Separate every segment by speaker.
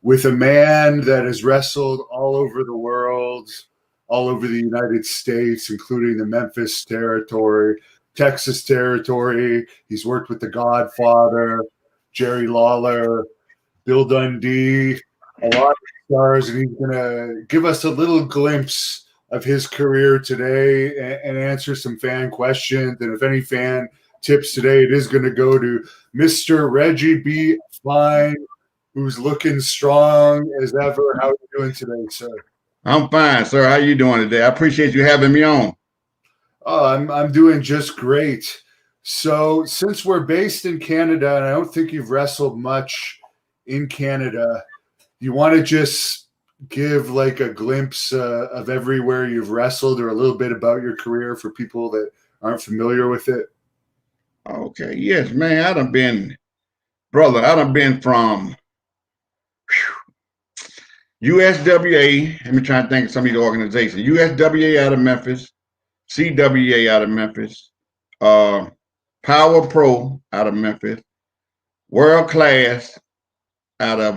Speaker 1: with a man that has wrestled all over the world, all over the United States, including the Memphis territory, Texas territory. He's worked with the Godfather, Jerry Lawler, Bill Dundee, a lot of stars, and he's going to give us a little glimpse of his career today and answer some fan questions. And if any fan tips today, it is going to go to Mr. Reggie B. Phine, who's looking strong as ever. How are you doing today, sir?
Speaker 2: I'm fine, sir. How you doing today? I appreciate you having me on.
Speaker 1: Oh, I'm doing just great. So since we're based in Canada, and I don't think you've wrestled much in Canada, you want to just give like a glimpse of everywhere you've wrestled or a little bit about your career for people that aren't familiar with it?
Speaker 2: Okay, yes, man. I done been from USWA. Let me try to think of some of these organizations. USWA out of Memphis, CWA out of Memphis, Power Pro out of Memphis, World Class out of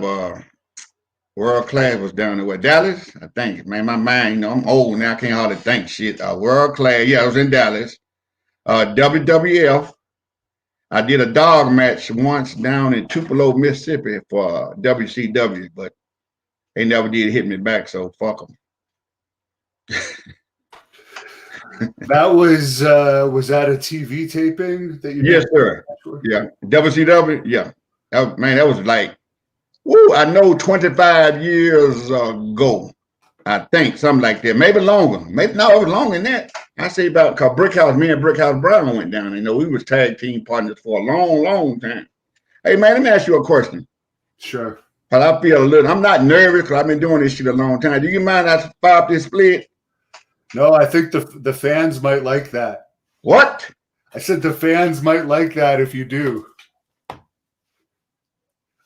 Speaker 2: World Class was down in Dallas, I think. Man, my mind, I'm old now. I can't hardly think shit. World Class, yeah, I was in Dallas. WWF. I did a dog match once down in Tupelo, Mississippi for WCW, but they never did hit me back, so fuck them.
Speaker 1: That was that a TV taping that you did?
Speaker 2: Yes, sir. Yeah, WCW. Yeah, that was like, woo, I know 25 years ago. I think something like that. Maybe longer. Maybe no, it was longer than that. I say about because Brickhouse, me and Brickhouse Brown went down. You know, we was tag team partners for a long, long time. Hey man, let me ask you a question.
Speaker 1: Sure.
Speaker 2: Cause I feel a little. I'm not nervous because I've been doing this shit a long time. Do you mind I fire up this split?
Speaker 1: No, I think the fans might like that.
Speaker 2: What?
Speaker 1: I said the fans might like that if you do.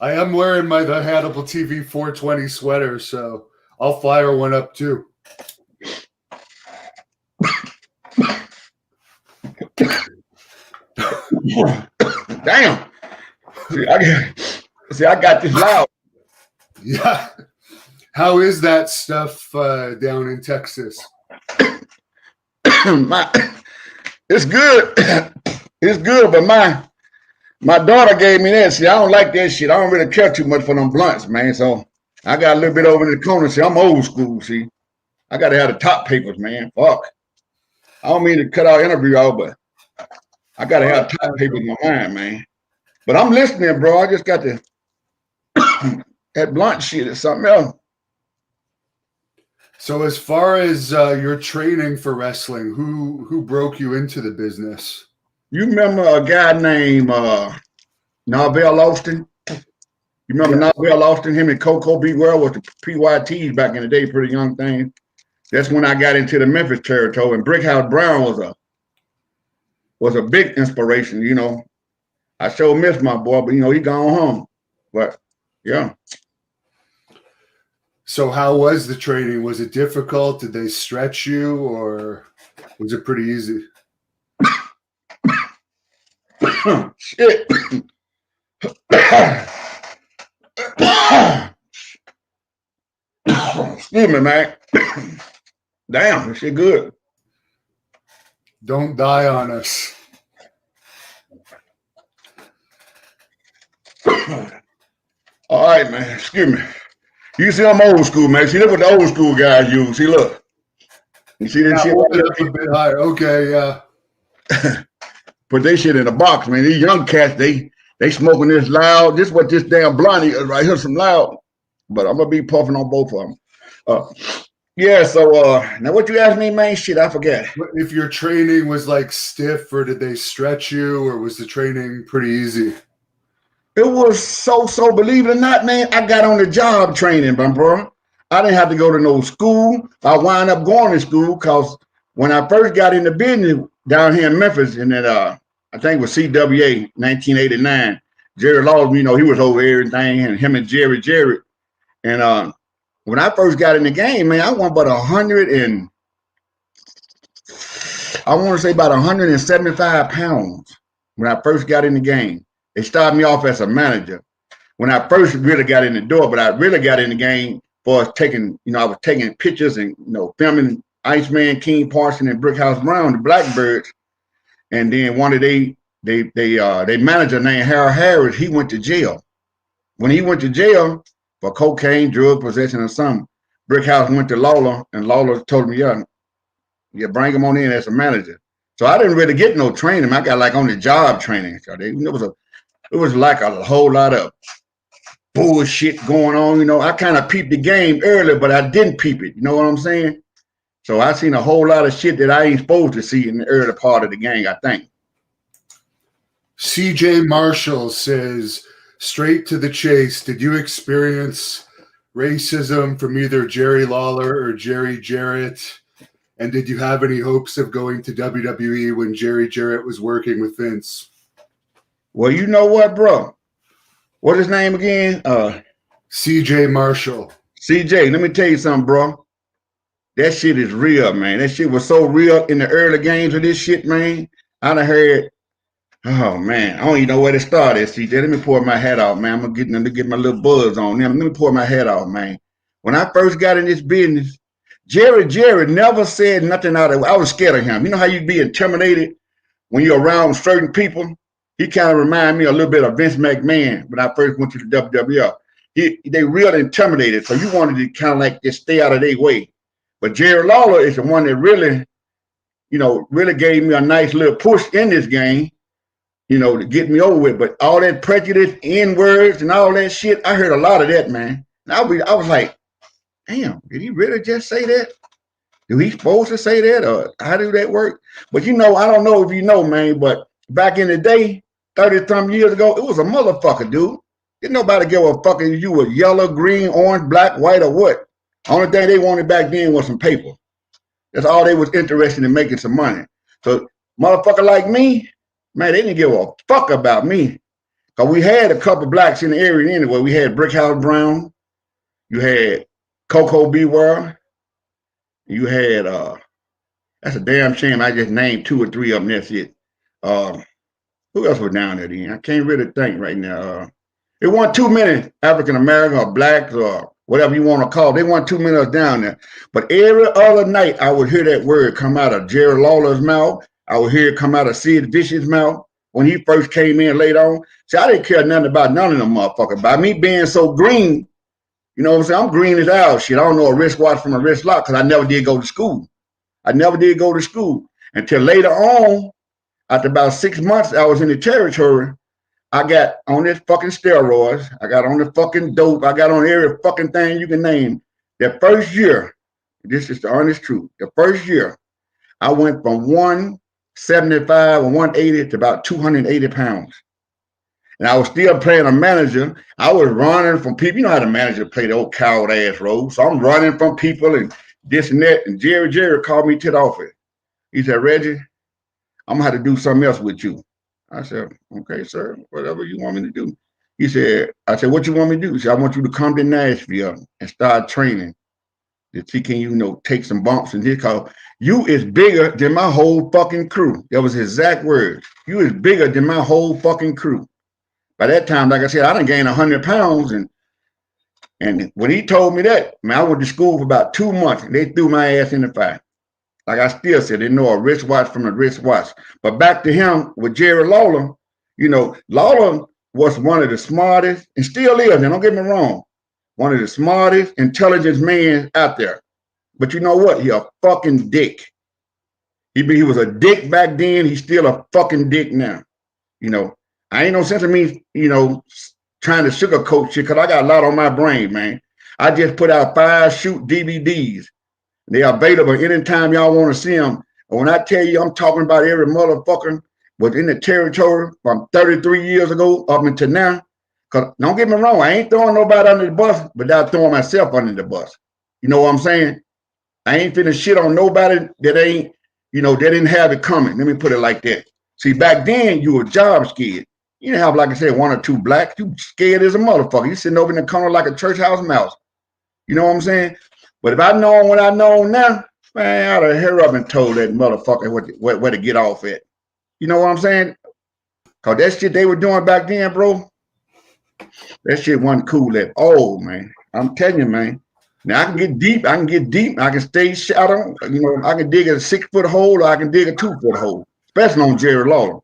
Speaker 1: I am wearing the Hannibal TV 420 sweater, so I'll fire one up too.
Speaker 2: Damn. See, I got this loud.
Speaker 1: Yeah. How is that stuff down in Texas?
Speaker 2: It's good. It's good, but my daughter gave me that shit. I don't like that shit. I don't really care too much for them blunts, man. So I got a little bit over in the corner. See, I'm old school, see. I got to have the top papers, man. Fuck. I don't mean to cut our interview out, but I got to have top papers in my mind, man. But I'm listening, bro. I just got to that blunt shit is something else.
Speaker 1: So as far as your training for wrestling, who broke you into the business?
Speaker 2: You remember a guy named Narvell Austin? You remember Narvell Austin? Him and Coco B. World was the PYTs back in the day, pretty young thing. That's when I got into the Memphis territory, and Brickhouse Brown was a big inspiration. You know, I sure miss my boy, but you know he gone home. But yeah.
Speaker 1: So how was the training? Was it difficult? Did they stretch you, or was it pretty easy?
Speaker 2: Shit. Excuse me, man. Damn, this shit good.
Speaker 1: Don't die on us.
Speaker 2: All right, man. Excuse me. You see, I'm old school, man. See, look what the old school guys use. See, look. You see that shit?
Speaker 1: A bit higher. Okay, yeah.
Speaker 2: Put they shit in a box, man. These young cats, they smoking this loud. This is what this damn blondie is right here, some loud. But I'm gonna be puffing on both of them. Yeah. So now, what you asked me, man? Shit, I forget.
Speaker 1: If your training was like stiff, or did they stretch you, or was the training pretty easy?
Speaker 2: It was so. Believe it or not, man, I got on the job training, bro. I didn't have to go to no school. I wound up going to school because when I first got in the business down here in Memphis, and then I think it was CWA, 1989. Jerry Lawler, you know, he was over everything, and him and Jerry. And when I first got in the game, man, I won about 175 pounds when I first got in the game. They started me off as a manager. when I first really got in the door, but I really got in the game for taking, I was taking pictures and, filming Iceman, King Parson, and Brickhouse Brown, the Blackbirds. And then one of they manager named Harold Harris, he went to jail. When he went to jail for cocaine, drug possession, or something, Brickhouse went to Lawler, and Lawler told me, yeah, bring him on in as a manager. So I didn't really get no training. I got like on the job training. So it was like a whole lot of bullshit going on. I kind of peeped the game early, but I didn't peep it. You know what I'm saying? So I seen a whole lot of shit that I ain't supposed to see in the early part of the game, I think.
Speaker 1: CJ Marshall says, straight to the chase, did you experience racism from either Jerry Lawler or Jerry Jarrett? And did you have any hopes of going to WWE when Jerry Jarrett was working with Vince?
Speaker 2: Well, you know what, bro? What's his name again?
Speaker 1: CJ Marshall.
Speaker 2: CJ, let me tell you something, bro. That shit is real, man. That shit was so real in the early games of this shit, man. I done heard, oh, man, I don't even know where to start at, CJ. Let me pour my hat off, man. I'm going to get my little buzz on them. Let me pour my hat off, man. When I first got in this business, Jerry never said nothing out of it. I was scared of him. You know how you be intimidated when you're around certain people? He kind of reminded me a little bit of Vince McMahon when I first went to the WWF. They real intimidated, so you wanted to kind of like just stay out of their way. But Jerry Lawler is the one that really, really gave me a nice little push in this game, to get me over with. But all that prejudice, N-words, and all that shit, I heard a lot of that, man. And I was like, damn, did he really just say that? Do he supposed to say that, or how do that work? But I don't know if you know, man, but back in the day, 30-some years ago, it was a motherfucker, dude. Didn't nobody give a fuck if you were yellow, green, orange, black, white, or what. Only thing they wanted back then was some paper. That's all they was interested in, making some money. So motherfucker like me, man, they didn't give a fuck about me. Because we had a couple blacks in the area anyway. We had Brickhouse Brown. You had Coco Beware. You had, that's a damn shame. I just named 2 or 3 of them. That's it. Who else was down there then? I can't really think right now. It wasn't too many African American or blacks or whatever you want to call it. They weren't too many of us down there. But every other night, I would hear that word come out of Jerry Lawler's mouth. I would hear it come out of Sid Vicious' mouth when he first came in later on. See, I didn't care nothing about none of them motherfuckers. By me being so green, you know what I'm saying? I'm green as hell shit. I don't know a wristwatch from a wristlock because I never did go to school. Until later on, after about 6 months, I was in the territory. I got on this fucking steroids. I got on the fucking dope. I got on every fucking thing you can name. The first year, this is the honest truth. The first year, I went from 175 or 180 to about 280 pounds. And I was still playing a manager. I was running from people. You know how the manager play the old coward ass role. So I'm running from people and this and that. And Jerry called me to the office. He said, Reggie, I'm going to have to do something else with you. I said, okay, sir, whatever you want me to do. I said, what you want me to do? He said, I want you to come to Nashville and start training to see can you, take some bumps and this, cause you is bigger than my whole fucking crew. That was his exact word. You is bigger than my whole fucking crew. By that time, like I said, I done gained 100 pounds. And when he told me that, man, I went to school for about 2 months and they threw my ass in the fire. Like I still said, they know a wristwatch from a wristwatch. But back to him with Jerry Lawler, Lawler was one of the smartest, and still is, and don't get me wrong, one of the smartest, intelligent men out there. But you know what? He a fucking dick. He was a dick back then. He's still a fucking dick now. I ain't no sense of me, trying to sugarcoat shit because I got a lot on my brain, man. I just put out 5 shoot DVDs. They are available anytime y'all want to see them. And when I tell you, I'm talking about every motherfucker was in the territory from 33 years ago up until now. Because don't get me wrong, I ain't throwing nobody under the bus without throwing myself under the bus. You know what I'm saying? I ain't finna shit on nobody that ain't, they didn't have it coming. Let me put it like that. See, back then, you were job scared. You didn't have, like I said, 1 or 2 blacks. You scared as a motherfucker. You sitting over in the corner like a church house mouse. You know what I'm saying? But if I know what I know now, man, I'd have hurried up and told that motherfucker where to get off at. You know what I'm saying? Because that shit they were doing back then, bro, That shit wasn't cool at all, man. I'm telling you, man. Now I can get deep. I can stay shallow. You know, I can dig a 6-foot hole, or I can dig a 2-foot hole. Especially on Jerry Lawler.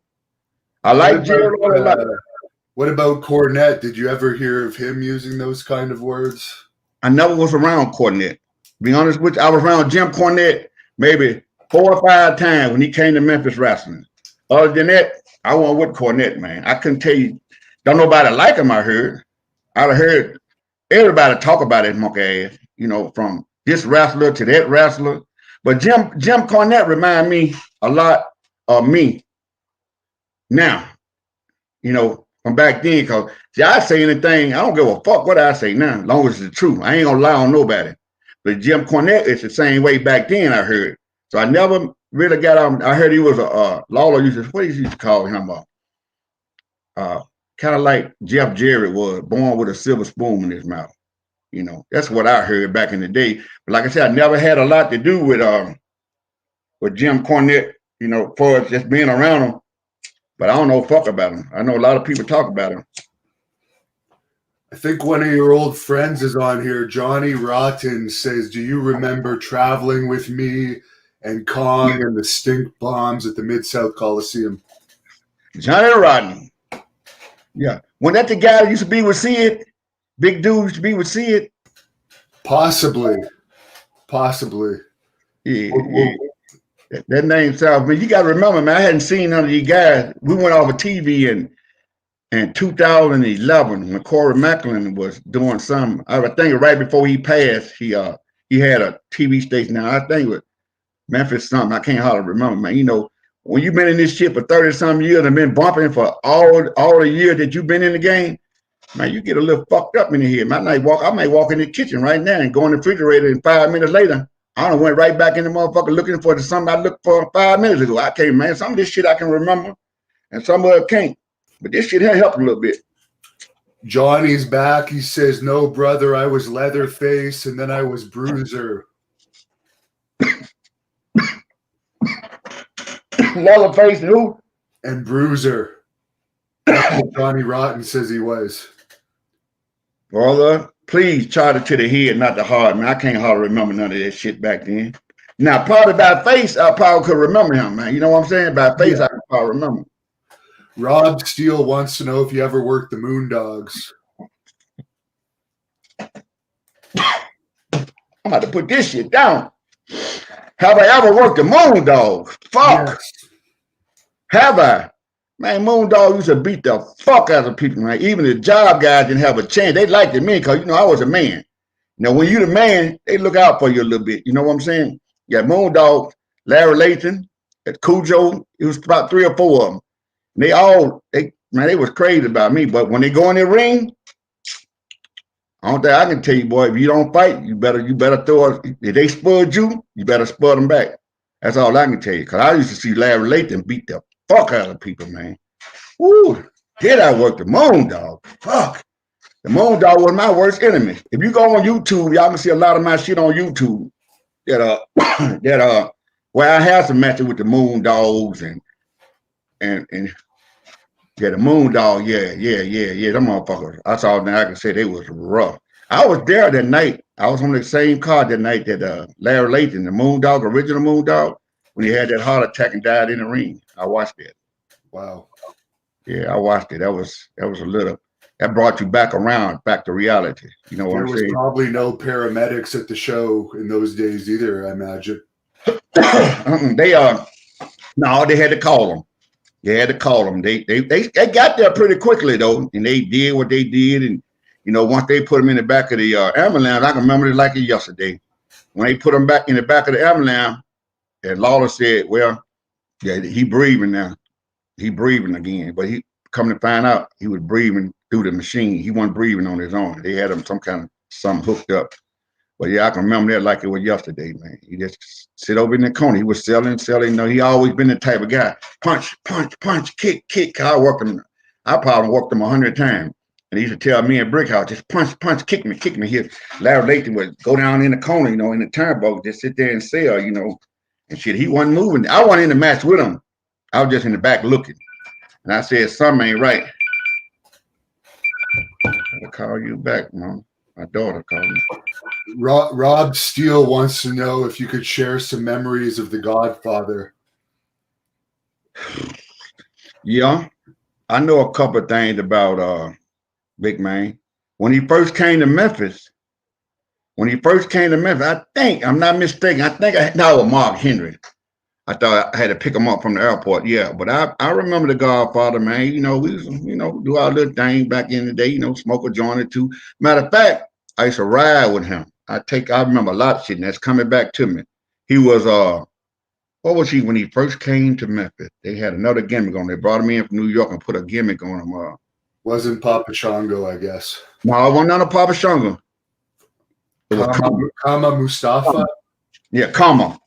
Speaker 2: I like Jerry Lawler a lot.
Speaker 1: What about Cornette? Did you ever hear of him using those kind of words?
Speaker 2: I never was around Cornette. Be honest with you, I was around Jim Cornette maybe 4 or 5 times when he came to Memphis wrestling. Other than that, I wasn't with Cornette, man. I couldn't tell you. Don't nobody like him, I heard. I'd heard everybody talk about his monkey ass, you know, from this wrestler to that wrestler. But Jim Cornette remind me a lot of me now, you know, from back then. Because, see, I say anything, I don't give a fuck what I say now, as long as it's the truth. I ain't gonna lie on nobody. But Jim Cornette, it's the same way back then, I heard. So I never really got on. I heard he was a Lawler what he used to call him? Kind of like Jeff Jarrett was, born with a silver spoon in his mouth. You know, that's what I heard back in the day. But like I said, I never had a lot to do with Jim Cornette, you know, for just being around him. But I don't know fuck about him. I know a lot of people talk about him.
Speaker 1: I think one of your old friends is on here. Johnny Rotten says, do you remember traveling with me and Kong and the stink bombs at the Mid-South Coliseum?
Speaker 2: Johnny Rotten. Yeah. Wasn't that the guy that used to be with Sid? Big dude used to be with Sid?
Speaker 1: Possibly.
Speaker 2: Yeah. That name sounds, man. You got to remember, man, I hadn't seen none of these guys. We went off of TV in 2011 when Corey Macklin was doing something. I think right before he passed, he had a TV station now. I think it was Memphis something. I can't hardly remember, man. You know, when you've been in this shit for 30-some years and been bumping for all the years that you've been in the game, man, you get a little fucked up in here. I might walk in the kitchen right now and go in the refrigerator, and 5 minutes later, I done went right back in the motherfucker looking for something I looked for 5 minutes ago. I can't, man. Some of this shit I can remember, and some of it can't. But this shit here helped a little bit.
Speaker 1: Johnny's back. He says, no, brother, I was Leatherface, and then I was Bruiser.
Speaker 2: Leatherface and who?
Speaker 1: And Bruiser. That's what Johnny Rotten says he was.
Speaker 2: Brother, please charge it to the head, not the heart, man. I can't hardly remember none of that shit back then. Now, probably by face, I probably could remember him, man. You know what I'm saying? By face, I can probably remember.
Speaker 1: Rob Steele wants to know if you ever worked the Moondogs.
Speaker 2: I'm about to put this shit down. Have I ever worked the Moondogs? Fuck. Yes. Have I? Man, Moondog used to beat the fuck out of people, man. Even the job guys didn't have a chance. They liked me because, you know, I was a man. You know, when you're the man, they look out for you a little bit. You know what I'm saying? You got Moondog, Larry Lathan, Cujo. It was about 3 or 4 of them. And they was crazy about me. But when they go in the ring, I don't think I can tell you, boy, if you don't fight, you better throw it. If they spurred you, you better spur them back. That's all I can tell you. Because I used to see Larry Lathan beat the fuck out of people, man. Woo. Did I work the Moondog? Fuck. The Moondog was my worst enemy. If you go on YouTube, y'all can see a lot of my shit on YouTube that where I have some matches with the Moondogs and yeah, the Moondog, yeah, them motherfuckers. That's all that I can say. They was rough. I was there that night. I was on the same card that night that Larry Lathan, the Moondog, original Moondog, when he had that heart attack and died in the ring. I watched it.
Speaker 1: Wow.
Speaker 2: Yeah, I watched it. That was a little. That brought you back around, back to reality. You know what I'm saying?
Speaker 1: There was probably no paramedics at the show in those days either, I imagine.
Speaker 2: They had to call them. They had to call them. They got there pretty quickly though, and they did what they did. And you know, once they put them in the back of the ambulance, I can remember it like it yesterday. When they put them back in the back of the ambulance, and Lawler said, "Well, yeah, he breathing now. He breathing again." But he come to find out he was breathing through the machine. He wasn't breathing on his own. They had him something hooked up. But yeah, I can remember that like it was yesterday, man. He just sit over in the corner. He was selling. You know, he always been the type of guy. Punch, kick. I probably worked him 100 times. And he used to tell me in Brickhouse, just punch, kick me here. Larry Lathan would go down in the corner, you know, in the turnbuckle, just sit there and sell, you know, and shit. He wasn't moving. I wasn't in the match with him. I was just in the back looking. And I said, something ain't right. call you back, Mom. My daughter called me.
Speaker 1: Rob Steele wants to know if you could share some memories of the Godfather.
Speaker 2: Yeah, I know a couple of things about Big Man. When he first came to Memphis, I think, I'm not mistaken, that was Mark Henry. I thought I had to pick him up from the airport. Yeah, but I remember the Godfather, man. You know, we used to, do our little thing back in the day, smoke a joint or two. Matter of fact, I used to ride with him. I remember a lot of shit, and that's coming back to me. He was, what was he when he first came to Memphis? They had another gimmick on. They brought him in from New York and put a gimmick on him.
Speaker 1: Wasn't Papa Shango, I guess.
Speaker 2: No, it wasn't none of Papa Shango. It was
Speaker 1: Kama Mustafa?
Speaker 2: Yeah, Kama.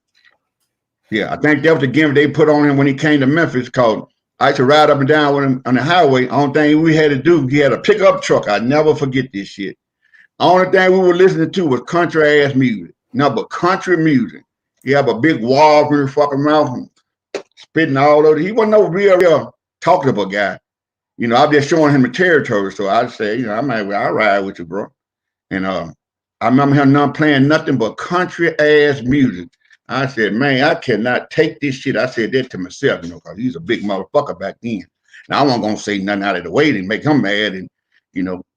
Speaker 2: Yeah, I think that was the gimmick they put on him when he came to Memphis, called I used to ride up and down with him on the highway. Only thing we had to do, he had a pickup truck. I'd never forget this shit. Only thing we were listening to was country ass music. No, but country music. He have a big wall in his fucking mouth, spitting all over. He wasn't no real talkable guy. I'm just showing him the territory. So I'd say, I'll ride with you, bro. And I remember him not playing nothing but country ass music. I said, man, I cannot take this shit. I said that to myself, because he's a big motherfucker back then. Now I wasn't gonna say nothing out of the way to make him mad and,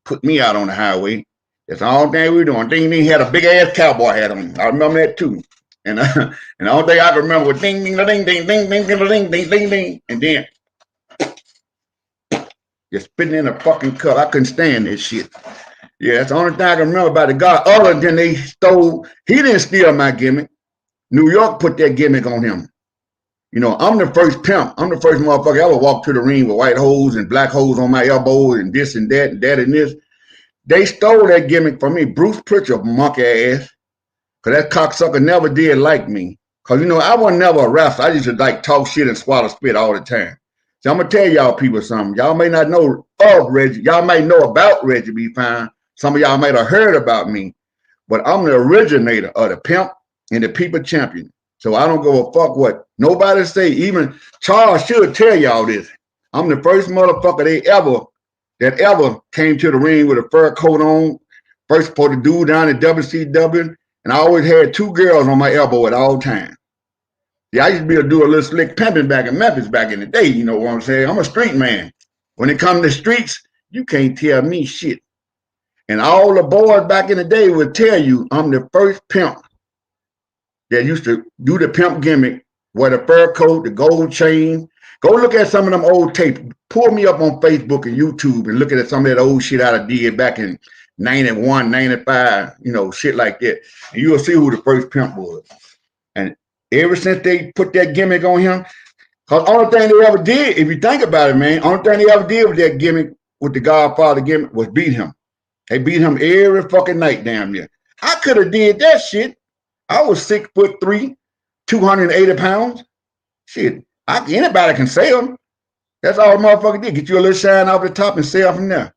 Speaker 2: put me out on the highway. That's the only thing we were doing. Ding ding had a big ass cowboy hat on. I remember that too. And the only thing I can remember was ding ding ding ding ding ding ding ding ding ding ding, and then just spitting in a fucking cup. I couldn't stand this shit. Yeah, that's the only thing I can remember about the guy. Other than he didn't steal my gimmick. New York put that gimmick on him. I'm the first pimp. I'm the first motherfucker ever walked to the ring with white holes and black holes on my elbows and this and that and that and this. They stole that gimmick from me. Bruce Pritchard, monkey ass. Because that cocksucker never did like me. Because, I was never a wrestler. I used to talk shit and swallow spit all the time. So I'm going to tell y'all people something. Y'all may not know of Reggie. Y'all might know about Reggie B. Phine. Some of y'all might have heard about me. But I'm the originator of the pimp and the people champion. So I don't give a fuck what nobody say. Even Charles should tell y'all this. I'm the first motherfucker that ever came to the ring with a fur coat on. First supposed to do down at WCW. And I always had two girls on my elbow at all times. Yeah, I used to be able to do a little slick pimping back in Memphis back in the day. You know what I'm saying? I'm a street man. When it comes to streets, you can't tell me shit. And all the boys back in the day would tell you I'm the first pimp that used to do the pimp gimmick, wear the fur coat, the gold chain. Go look at some of them old tapes. Pull me up on Facebook and YouTube and look at some of that old shit I did back in 91, 95, shit like that. And you'll see who the first pimp was. And ever since they put that gimmick on him, because the only thing they ever did, if you think about it, man, only thing they ever did with that gimmick, with the Godfather gimmick, was beat him. They beat him every fucking night damn near. I could have did that shit. I was 6'3", 280 pounds. Shit, anybody can sell. That's all the motherfucker did. Get you a little shine off the top and sell from there.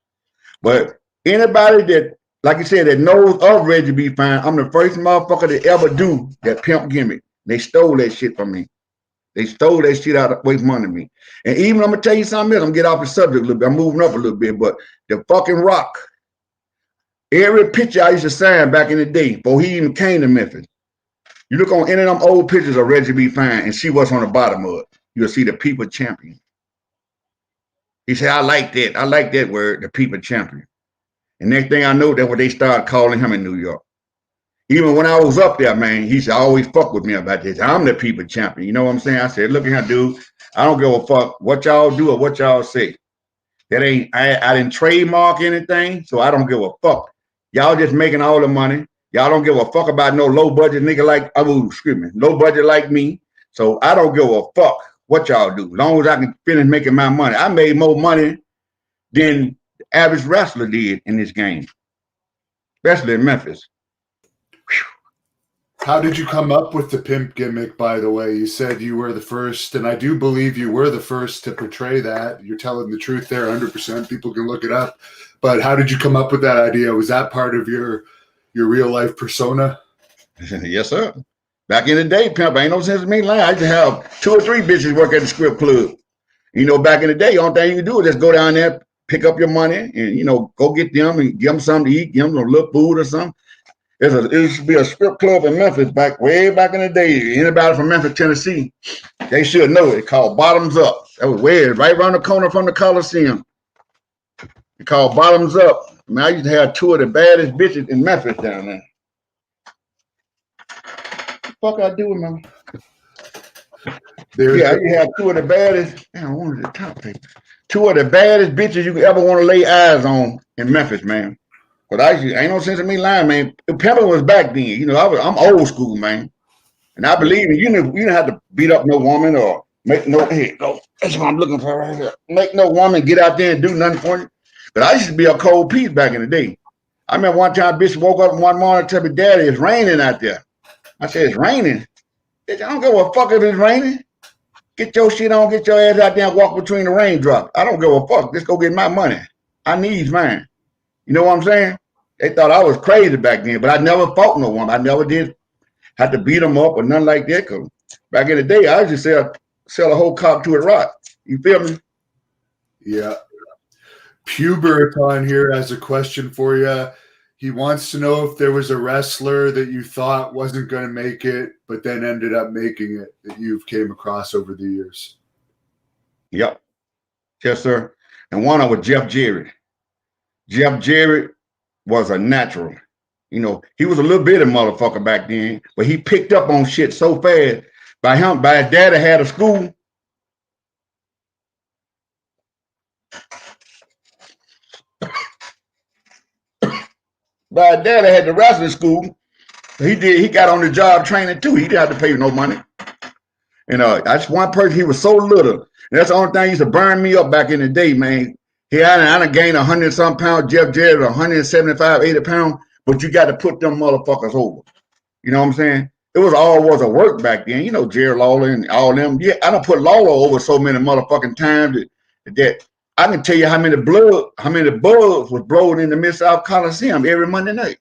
Speaker 2: But anybody that, like you said, that knows of Reggie B. Phine, I'm the first motherfucker to ever do that pimp gimmick. They stole that shit from me. They stole that shit out away from under me. And even I'm gonna tell you something else. I'm gonna get off the subject a little bit. I'm moving up a little bit, but the fucking Rock. Every picture I used to sign back in the day before he even came to Memphis. You look on any of them old pictures of Reggie B. Phine and see what's on the bottom of it. You'll see the people champion. He said, I like that. I like that word, the people champion. And next thing I know, that's what they started calling him in New York. Even when I was up there, man, he said, always fuck with me about this. I'm the people champion. You know what I'm saying? I said, look at here, dude. I don't give a fuck what y'all do or what y'all say. That ain't, I didn't trademark anything, so I don't give a fuck. Y'all just making all the money. Y'all don't give a fuck about no low budget nigga like, low budget like me. So I don't give a fuck what y'all do. As long as I can finish making my money. I made more money than the average wrestler did in this game, especially in Memphis.
Speaker 1: How did you come up with the pimp gimmick, by the way? You said you were the first, and I do believe you were the first to portray that. You're telling the truth there 100%. People can look it up. But how did you come up with that idea? Was that part of your real-life persona?
Speaker 2: Yes, sir. Back in the day, pimp, ain't no sense in me lying. I used to have 2 or 3 bitches work at the script club. Back in the day, the only thing you can do is just go down there, pick up your money and, you know, go get them and give them something to eat, give them a little food or something. It used to be a strip club in Memphis way back in the day. Anybody from Memphis, Tennessee, they should know it. It's called Bottoms Up. That was right around the corner from the Coliseum. It's called Bottoms Up. I mean, I used to have two of the baddest bitches in Memphis down there. What the fuck I do with my... Yeah, you have two of the baddest. Man, one of the top people. Two of the baddest bitches you could ever want to lay eyes on in Memphis, man. But ain't no sense in me lying, man. Pimping was back then. You know, I'm old school, man. And I believe in you don't have to beat up no woman or make no that's what I'm looking for right here. Make no woman get out there and do nothing for you. But I used to be a cold piece back in the day. I remember one time bitch woke up one morning and told me, Daddy, it's raining out there. I said, it's raining? Bitch, I don't give a fuck if it's raining. Get your shit on, get your ass out there and walk between the raindrops. I don't give a fuck. Just go get my money. I need mine. You know what I'm saying? They thought I was crazy back then, but I never fought no woman. I never did have to beat them up or nothing like that. Cause back in the day, I used to sell a whole cop to a rock. You feel me?
Speaker 1: Yeah. Pubert on here has a question for you. He wants to know if there was a wrestler that you thought wasn't going to make it, but then ended up making it that you've came across over the years.
Speaker 2: Yep. Yes, sir. And one of them was Jeff Jarrett. Jeff Jarrett was a natural. You know, he was a little bitty motherfucker back then, but he picked up on shit so fast. By his daddy had a school. By his daddy had the wrestling school. He got on the job training too. He didn't have to pay no money. And that's one person, he was so little. And that's the only thing used to burn me up back in the day, man. I done gained 100-some pounds. Jeff Jarrett 175, 80 pounds. But you got to put them motherfuckers over. You know what I'm saying? It was a work back then. You know, Jerry Lawler and all them. Yeah, I done put Lawler over so many motherfucking times that I can tell you how many bugs was blowing in the Mid-South Coliseum every Monday night.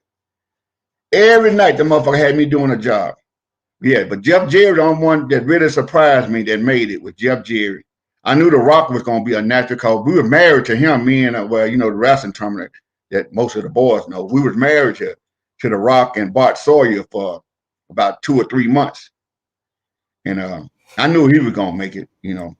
Speaker 2: Every night the motherfucker had me doing a job. Yeah, but Jeff Jarrett, the only one that really surprised me that made it was Jeff Jarrett. I knew The Rock was going to be a natural cause. We were married to him, me and, the wrestling tournament that most of the boys know. We was married to The Rock and Bart Sawyer for about 2 or 3 months. And I knew he was going to make it, you know.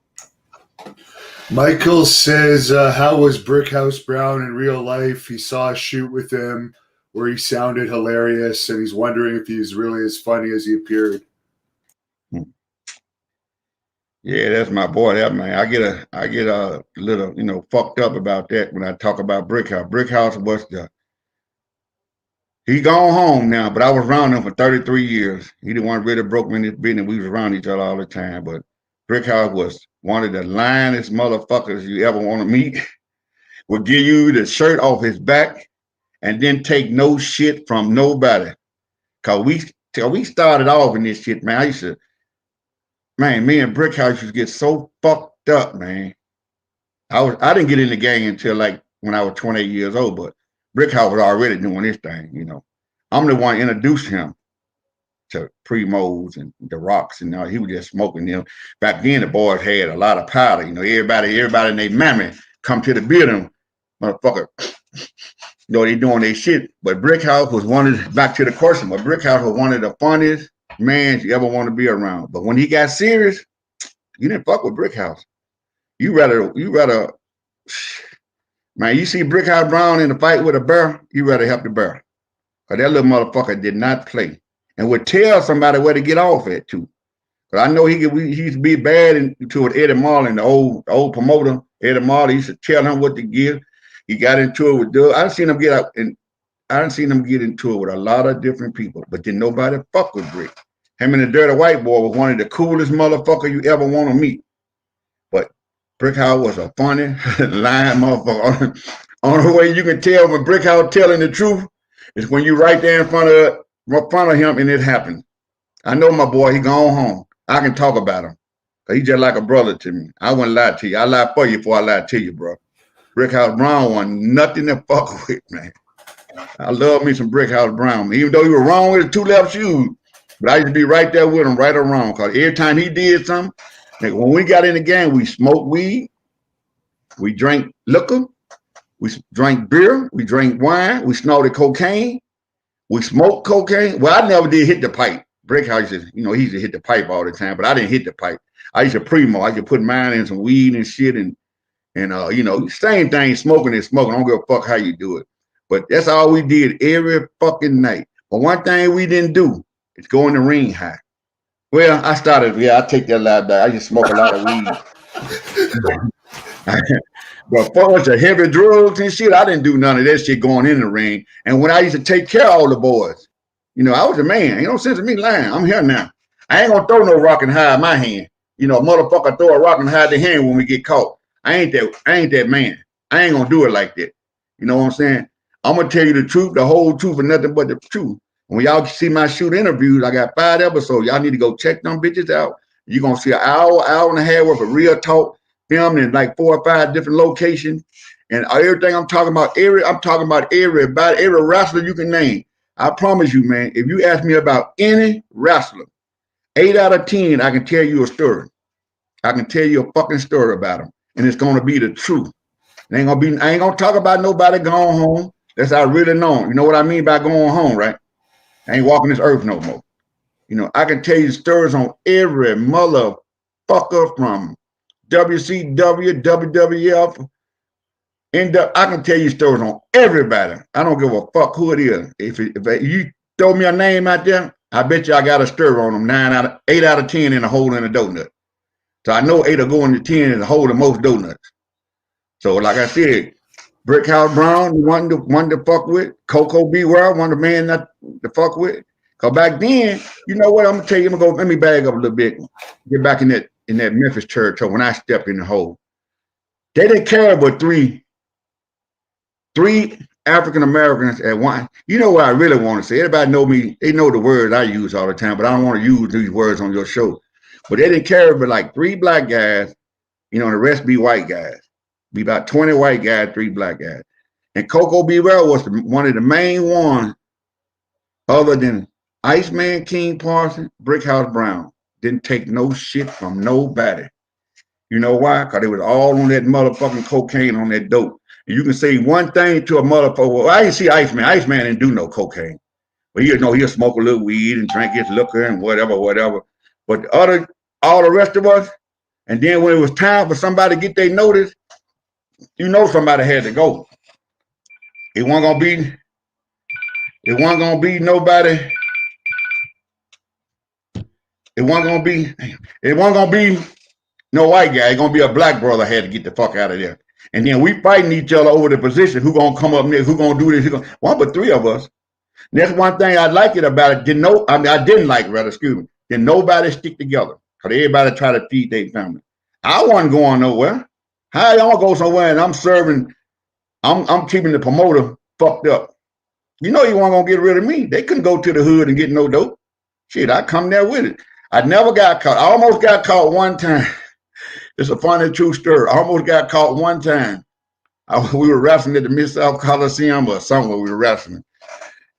Speaker 1: Michael says, how was Brickhouse Brown in real life? He saw a shoot with him where he sounded hilarious, and he's wondering if he's really as funny as he appeared.
Speaker 2: Yeah, that's my boy, that man. I get a little, fucked up about that when I talk about Brickhouse. Brickhouse was he gone home now, but I was around him for 33 years. He the one really broke me in this business. We was around each other all the time. But Brickhouse was one of the lionest motherfuckers you ever want to meet. Would give you the shirt off his back and then take no shit from nobody. Cause we started off in this shit, man. Me and Brickhouse used to get so fucked up, man. I didn't get in the gang until like when I was 28 years old, but Brickhouse was already doing this thing, you know. I'm the one introduced him to Primos and the Rocks, and he was just smoking them. Back then, the boys had a lot of powder, you know. Everybody and their mammy come to the building, motherfucker. They doing their shit. But Brickhouse was back to the question, but Brickhouse was one of the funniest man you ever want to be around. But when he got serious, you didn't fuck with Brickhouse. You rather, man, you see Brickhouse Brown in a fight with a bear, you rather help the bear. Because that little motherfucker did not play. And would tell somebody where to get off at too. But I know he used to be bad with Eddie Marlin, the old promoter. Eddie Marlin used to tell him what to give. He got into it with Doug. I done seen him get into it with a lot of different people, but then nobody fuck with Brick. Him and the Dirty White Boy was one of the coolest motherfuckers you ever want to meet. But Brickhouse was a funny, lying motherfucker. Only way you can tell when Brickhouse telling the truth is when you right there in front of him and it happened. I know my boy, he gone home. I can talk about him. Cause he just like a brother to me. I wouldn't lie to you. I lie for you before I lie to you, bro. Brickhouse Brown wasn't nothing to fuck with, man. I love me some Brickhouse Brown, even though he was wrong with the 2 left shoes. But I used to be right there with him, right or wrong. Because every time he did something, like when we got in the game, we smoked weed, we drank liquor, We drank beer. We drank wine. We snorted cocaine. We smoked cocaine. Well, I never did hit the pipe. Brickhouse, he used to hit the pipe all the time, but I didn't hit the pipe. I used to primo. I used to put mine in some weed and shit and same thing, smoking and smoking. I don't give a fuck how you do it. But that's all we did every fucking night. But one thing we didn't do is go in the ring high. Well, I take that lot back. I just smoke a lot of weed. But for us, the heavy drugs and shit, I didn't do none of that shit going in the ring. And when I used to take care of all the boys, I was a man. Ain't no sense of me lying. I'm here now. I ain't gonna throw no rock and hide my hand. Motherfucker throw a rock and hide the hand when we get caught. I ain't that man. I ain't gonna do it like that. You know what I'm saying? I'm gonna tell you the truth, the whole truth, and nothing but the truth. When y'all see my shoot interviews, I got 5 episodes. Y'all need to go check them bitches out. You're gonna see an hour and a half worth of real talk, filmed in like 4 or 5 different locations. And everything I'm talking about everybody, every wrestler you can name. I promise you, man, if you ask me about any wrestler, 8 out of 10, I can tell you a story. I can tell you a fucking story about them. And it's gonna be the truth. I ain't gonna talk about nobody going home. That's how I really know. You know what I mean by going home, right? I ain't walking this earth no more. I can tell you stories on every motherfucker from WCW, WWF, I can tell you stories on everybody. I don't give a fuck who it is. If you throw me a name out there, I bet you I got a story on them. 8 out of 10 in a hole in a donut. So I know 8 will go into 10 and hold the most donuts. So like I said, Brickhouse Brown, one to fuck with. Coco Beware, one of the men not to fuck with. Cause back then, you know what? I'm gonna tell you, let me bag up a little bit. Get back in that Memphis territory when I stepped in the hole. They didn't care about three African Americans at one. You know what I really want to say? Everybody know me, they know the words I use all the time, but I don't want to use these words on your show. But they didn't care about like 3 black guys, and the rest be white guys. Be about 20 white guys, 3 black guys. And Coco Beware was one of the main ones, other than Iceman King Parsons, Brickhouse Brown. Didn't take no shit from nobody. You know why? Because they was all on that motherfucking cocaine, on that dope. And you can say one thing to a motherfucker. Well, I didn't see Iceman. Iceman didn't do no cocaine. But he'll smoke a little weed and drink his liquor and whatever. But all the rest of us, and then when it was time for somebody to get their notice, somebody had to go. It wasn't gonna be nobody. It wasn't gonna be no white guy. It's gonna be a black brother had to get the fuck out of there. And then we fighting each other over the position. Who gonna come up next? Who gonna do this? One but 3 of us. And that's one thing I liked it about it. I didn't like rather, excuse me. Then nobody stick together. Because everybody try to feed their family. I wasn't going nowhere. How y'all go somewhere and I'm serving, I'm keeping the promoter fucked up. You weren't gonna get rid of me. They couldn't go to the hood and get no dope. Shit, I come there with it. I never got caught. I almost got caught one time. It's a funny true story. I almost got caught one time. We were wrestling at the Mid-South Coliseum or somewhere we were wrestling.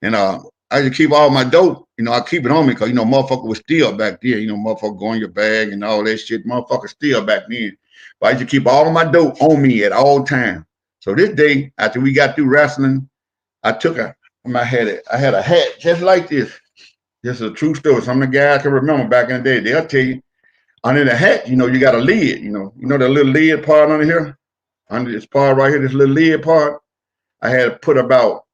Speaker 2: And I just keep all my dope. I keep it on me because, motherfucker was still back there. Motherfucker go in your bag and all that shit. Motherfucker still back then. But I used to keep all my dope on me at all times. So this day, after we got through wrestling, I had a hat just like this. This is a true story. Some of the guys can remember back in the day. They'll tell you, under the hat, you got a lid. You know the little lid part under here? Under this part right here, this little lid part. I had put about,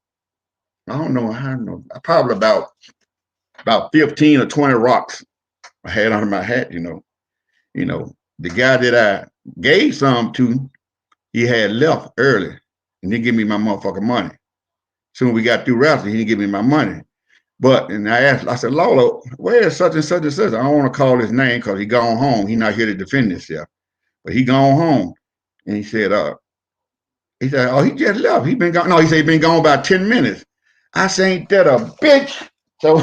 Speaker 2: probably about 15 or 20 rocks I had under my hat, The guy that I gave some to, he had left early and didn't give me my motherfucking money. Soon we got through wrestling, he didn't give me my money. And I said, Lawler, where is such and such and such? I don't want to call his name because he gone home. He not here to defend himself. But he gone home. And he said, oh, he just left. He been gone. No, he said he been gone about 10 minutes. I said, ain't that a bitch? So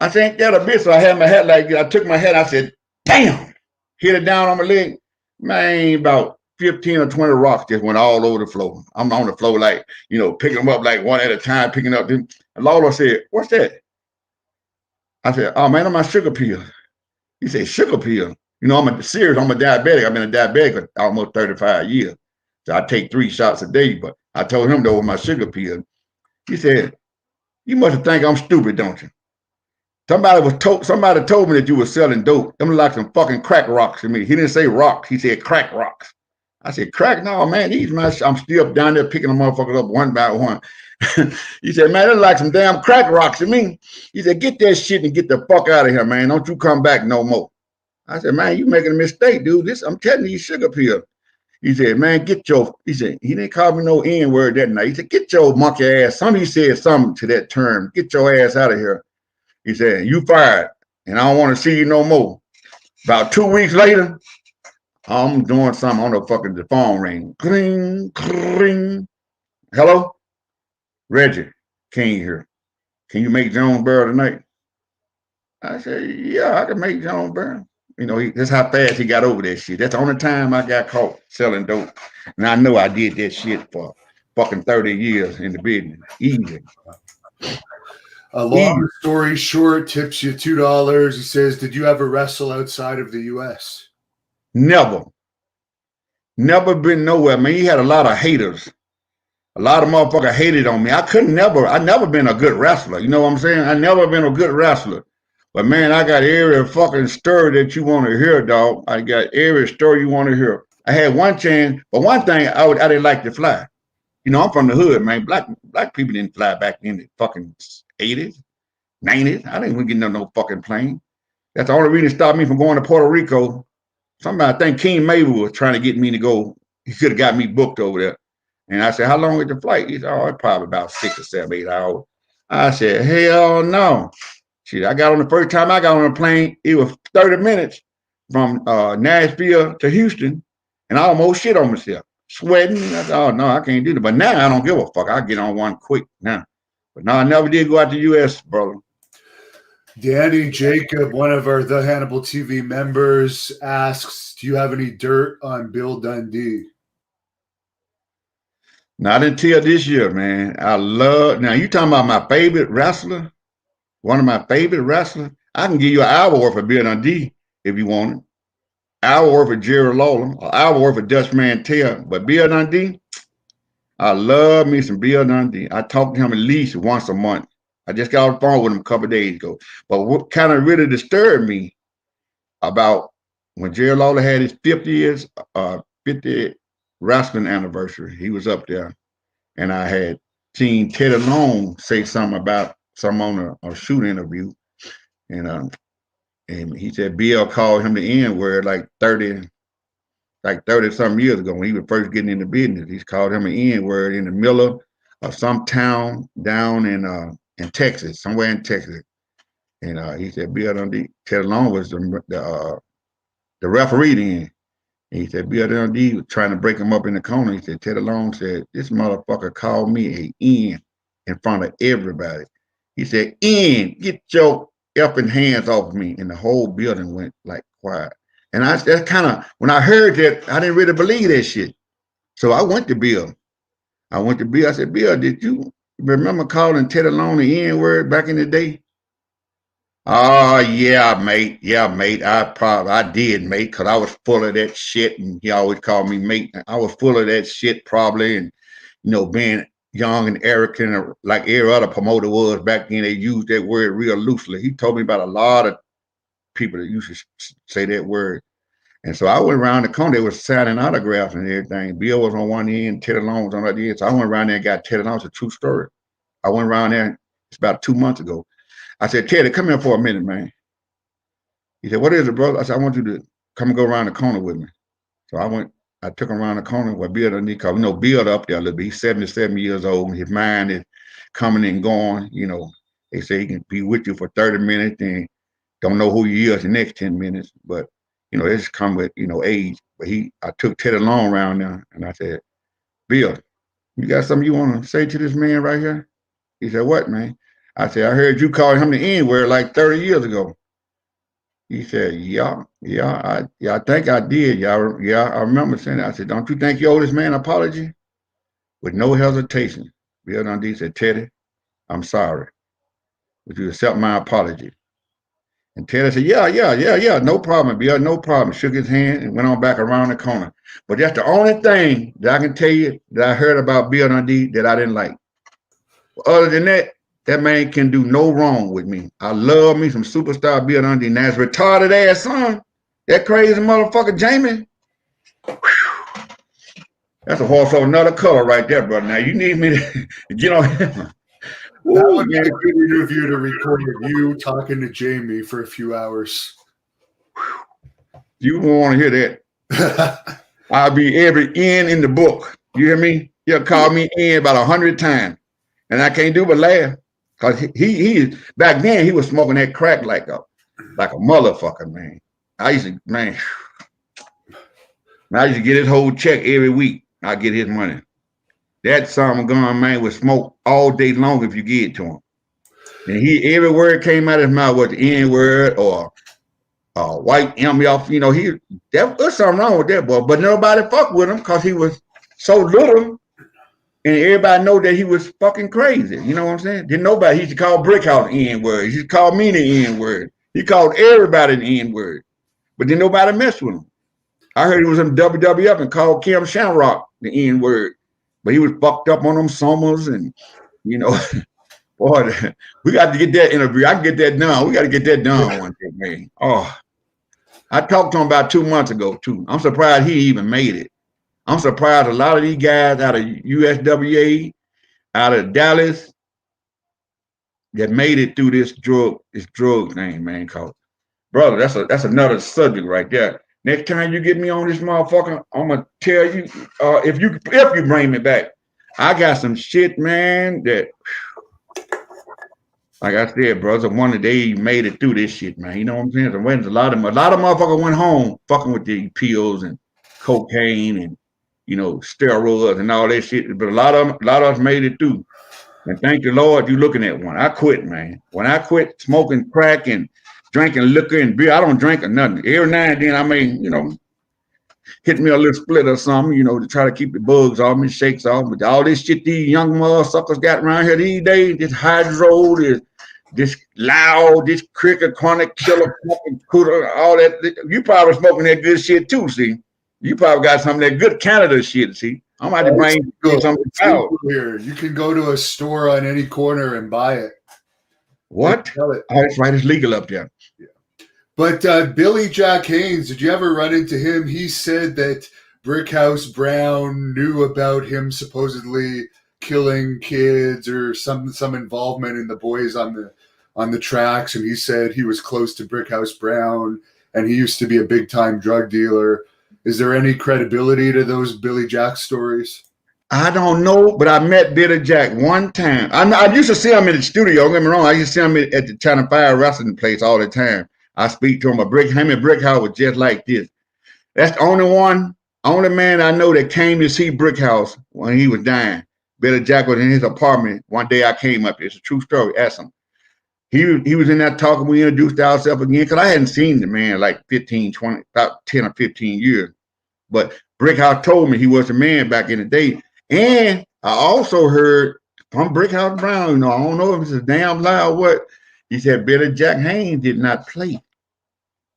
Speaker 2: I said, ain't that a bitch? So I had my hat like this. I took my hat. I said, damn. Hit it down on my leg. Man, about 15 or 20 rocks just went all over the floor. I'm on the floor like, picking them up like one at a time, picking up. And Lawler said, what's that? I said, oh man, I'm on sugar pill. He said, sugar pill? I'm a diabetic. I've been a diabetic for almost 35 years. So I take 3 shots a day, but I told him though with my sugar pill. He said, "You must think I'm stupid, don't you? Somebody told me that you were selling dope. Them like some fucking crack rocks to me." He didn't say rocks. He said crack rocks. I said, "Crack? No, man. I'm still down there picking them motherfuckers up one by one." He said, "Man, they're like some damn crack rocks to me." He said, "Get that shit and get the fuck out of here, man. Don't you come back no more." I said, "Man, you making a mistake, dude. I'm telling you, sugar pill." He said, "Man, he said, he didn't call me no N-word that night. He said, "Get your monkey ass." Somebody said something to that term. "Get your ass out of here." He said, "You fired, and I don't want to see you no more." About 2 weeks later, I'm doing something on the phone ring. Cling, cling. "Hello? Reggie, King here. Can you make Jonesboro tonight?" I said, "Yeah, I can make Jonesboro." You know, that's how fast he got over that shit. That's the only time I got caught selling dope. And I know I did that shit for fucking 30 years in the business. Easy.
Speaker 1: A long story short, tips you $2. He says, "Did you ever wrestle outside of the U.S.?"
Speaker 2: Never. Never been nowhere. Man, he had a lot of haters. A lot of motherfuckers hated on me. I never been a good wrestler. You know what I'm saying? I never been a good wrestler. But man, I got every fucking story that you want to hear, dog. I got every story you want to hear. I had one chance, but one thing I didn't like to fly. You know, I'm from the hood, man. Black people didn't fly back in the fucking 80s, 90s. I didn't even get no fucking plane. That's the only reason it stopped me from going to Puerto Rico. Somebody, I think King Mabel was trying to get me to go. He could have got me booked over there. And I said, "How long is the flight?" He said, "Oh, it's probably about 6 or 7, 8 hours." I said, "Hell no." Shit, I got on the first time I got on a plane, it was 30 minutes from Nashville to Houston, and I almost shit on myself, sweating. I said, "Oh no, I can't do that." But now I don't give a fuck. I get on one quick now. But no, I never did go out to the U.S., brother.
Speaker 1: Danny Jacob, one of our The Hannibal TV members, asks, "Do you have any dirt on Bill Dundee?"
Speaker 2: Not until this year, man. Now you talking about my favorite wrestler? One of my favorite wrestlers? I can give you an hour worth of Bill Dundee if you want it. Hour worth of Jerry Lawler, an hour worth of Dutch Mantel. But Bill Dundee, I love me some Bill Dundee. I talk to him at least once a month. I just got on the phone with him a couple of days ago. But what kind of really disturbed me about when Jerry Lawler had his 50th wrestling anniversary, he was up there, and I had seen Teddy Long say something about some on a shoot interview, and he said Bill called him the N-word like 30 something years ago when he was first getting into business. He's called him an N-word in the middle of some town down in Texas, somewhere in Texas. And he said Bill Dundee, Teddy Long was the referee then. And he said Bill Dundee was trying to break him up in the corner. He said Teddy Long said, "This motherfucker called me a N in front of everybody." He said, "N, get your effing hands off me." And the whole building went like quiet. And that's kind of, when I heard that, I didn't really believe that shit. So I went to Bill. I said, "Bill, did you remember calling Teddy Long the N-word back in the day?" "Oh, yeah, mate. Yeah, mate. I did, mate, because I was full of that shit." And he always called me mate. I was full of that shit probably. And, being young and arrogant, like every other promoter was back then, they used that word real loosely. He told me about a lot of people that used to say that word. And so I went around the corner. They were signing autographs and everything. Bill was on one end, Teddy Long was on the other end. So I went around there and got Teddy Long. It's a true story. I went around there. It's about 2 months ago. I said, "Teddy, come here for a minute, man." He said, "What is it, brother?" I said, "I want you to come and go around the corner with me." So I took him around the corner where Bill Dundee, because Bill up there a little bit. He's 77 years old. His mind is coming and going. They say he can be with you for 30 minutes and don't know who he is the next 10 minutes. But, it's come with, age. But I took Teddy Long around there and I said, "Bill, you got something you want to say to this man right here?" He said, "What, man?" I said, "I heard you call him the N-word like 30 years ago." He said, "Yeah, I think I did. Yeah, I remember saying that." I said, "Don't you think you owe this man an apology?" With no hesitation, Bill Dundee said, "Teddy, I'm sorry. Would you accept my apology?" And Taylor said, yeah, no problem, Bill, no problem. Shook his hand and went on back around the corner. But that's the only thing that I can tell you that I heard about Bill Dundee that I didn't like. Other than that, that man can do no wrong with me. I love me some superstar Bill Dundee. Now his retarded ass son, that crazy motherfucker Jamie. Whew, that's a horse of another color right there, brother. Now you need me to get on him.
Speaker 1: That would be a good interview to record you talking to Jamie for a few hours.
Speaker 2: You won't want to hear that. I'll be every N in the book. You hear me? He'll call me in about 100 times. And I can't do but laugh. Because he back then he was smoking that crack like a motherfucker, man. I used to get his whole check every week. I get his money. That son of a gun man would smoke all day long if you give it to him. And every word came out of his mouth was the N-word or white MF. You know, there's something wrong with that boy. But nobody fucked with him because he was so little. And everybody know that he was fucking crazy. You know what I'm saying? Didn't nobody, he used to call Brickhouse the N-word. He used to call me the N-word. He called everybody the N-word. But then nobody messed with him. I heard he was in WWF and called Kim Shamrock the N-word. But he was fucked up on them summers and, you know, boy, we got to get that interview. I can get that done. We got to get that done one day, man. Oh, I talked to him about 2 months ago, too. I'm surprised he even made it. I'm surprised a lot of these guys out of USWA, out of Dallas, that made it through this drug thing, man. Cause brother, that's another subject right there. Next time you get me on this motherfucker, I'm gonna tell you if you bring me back, I got some shit, man. That, like I said, brother, one day made it through this shit, man. You know what I'm saying? So a lot of motherfuckers went home fucking with the pills and cocaine and, you know, steroids and all that shit. But a lot of us made it through. And thank the Lord you looking at one. I quit, man. When I quit smoking crack and drinking liquor and beer, I don't drink or nothing. Every now and then I may, you know, hit me a little split or something, you know, to try to keep the bugs off me, shakes off. But all this shit these young motherfuckers got around here these days, this hydro, this loud, this cricket, chronic killer, fucking cooter, all that. You probably smoking that good shit too, see? You probably got some of that good Canada shit, see? I'm about to bring something out.
Speaker 1: Here. You can go to a store on any corner and buy it.
Speaker 2: What? Oh, that's right. It's legal up there.
Speaker 1: Yeah. But Billy Jack Haynes, did you ever run into him? He said that Brickhouse Brown knew about him supposedly killing kids or some involvement in the boys on the tracks, and he said he was close to Brickhouse Brown and he used to be a big time drug dealer. Is there any credibility to those Billy Jack stories?
Speaker 2: I don't know, but I met Billy Jack one time. I used to see him in the studio. Don't get me wrong. I used to see him at the Channel 5 wrestling place all the time. I speak to him. Him and Brickhouse was just like this. That's the only man I know that came to see Brickhouse when he was dying. Billy Jack was in his apartment. One day I came up. It's a true story. Ask him. He was in that talking. We introduced ourselves again because I hadn't seen the man like about 10 or 15 years. But Brickhouse told me he was the man back in the day. And I also heard from Brickhouse Brown, you know, I don't know if it's a damn lie or what. He said Billy Jack Haynes did not play.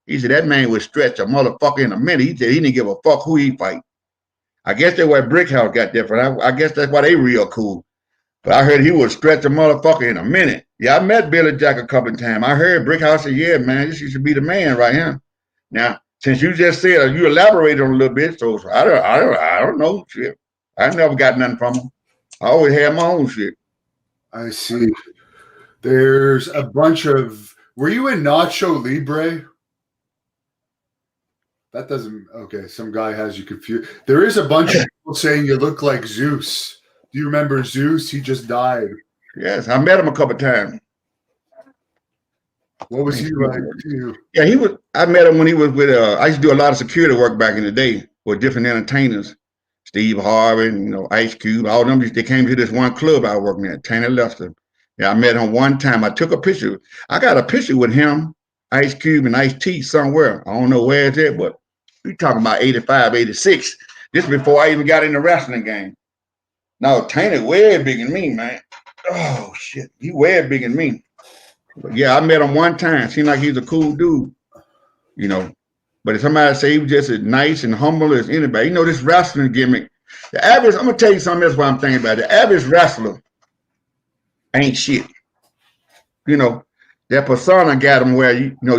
Speaker 2: He said that man would stretch a motherfucker in a minute. He said he didn't give a fuck who he fight. I guess that's why Brickhouse got different. I guess that's why they real cool. But I heard he would stretch a motherfucker in a minute. Yeah, I met Billy Jack a couple of times. I heard Brickhouse say, yeah, man, this used to be the man right here. Now, since you just said, you elaborated on a little bit, so I don't know shit. I never got nothing from him. I always had my own shit.
Speaker 1: I see. There's a bunch of. Were you in Nacho Libre? That doesn't. Okay, some guy has you confused. There is a bunch of people saying you look like Zeus. Do you remember Zeus? He just died.
Speaker 2: Yes, I met him a couple of times.
Speaker 1: What was he like to you?
Speaker 2: Yeah, he was. I met him when he was with. I used to do a lot of security work back in the day with different entertainers. Steve Harvey, you know, Ice Cube, all of them. They came to this one club I was working at, Tanner Lester. Yeah, I met him one time. I took a picture. I got a picture with him, Ice Cube, and Ice T somewhere. I don't know where it's at, but we talking about 85, 86. This before I even got in the wrestling game. Now, Tanner way bigger than me, man. Oh, shit. He way bigger than me. But yeah, I met him one time. Seemed like he's a cool dude, you know. But if somebody say he was just as nice and humble as anybody, you know, this wrestling gimmick. The average, I'm gonna tell you something else what I'm thinking about. The average wrestler ain't shit. You know, that persona got them where you know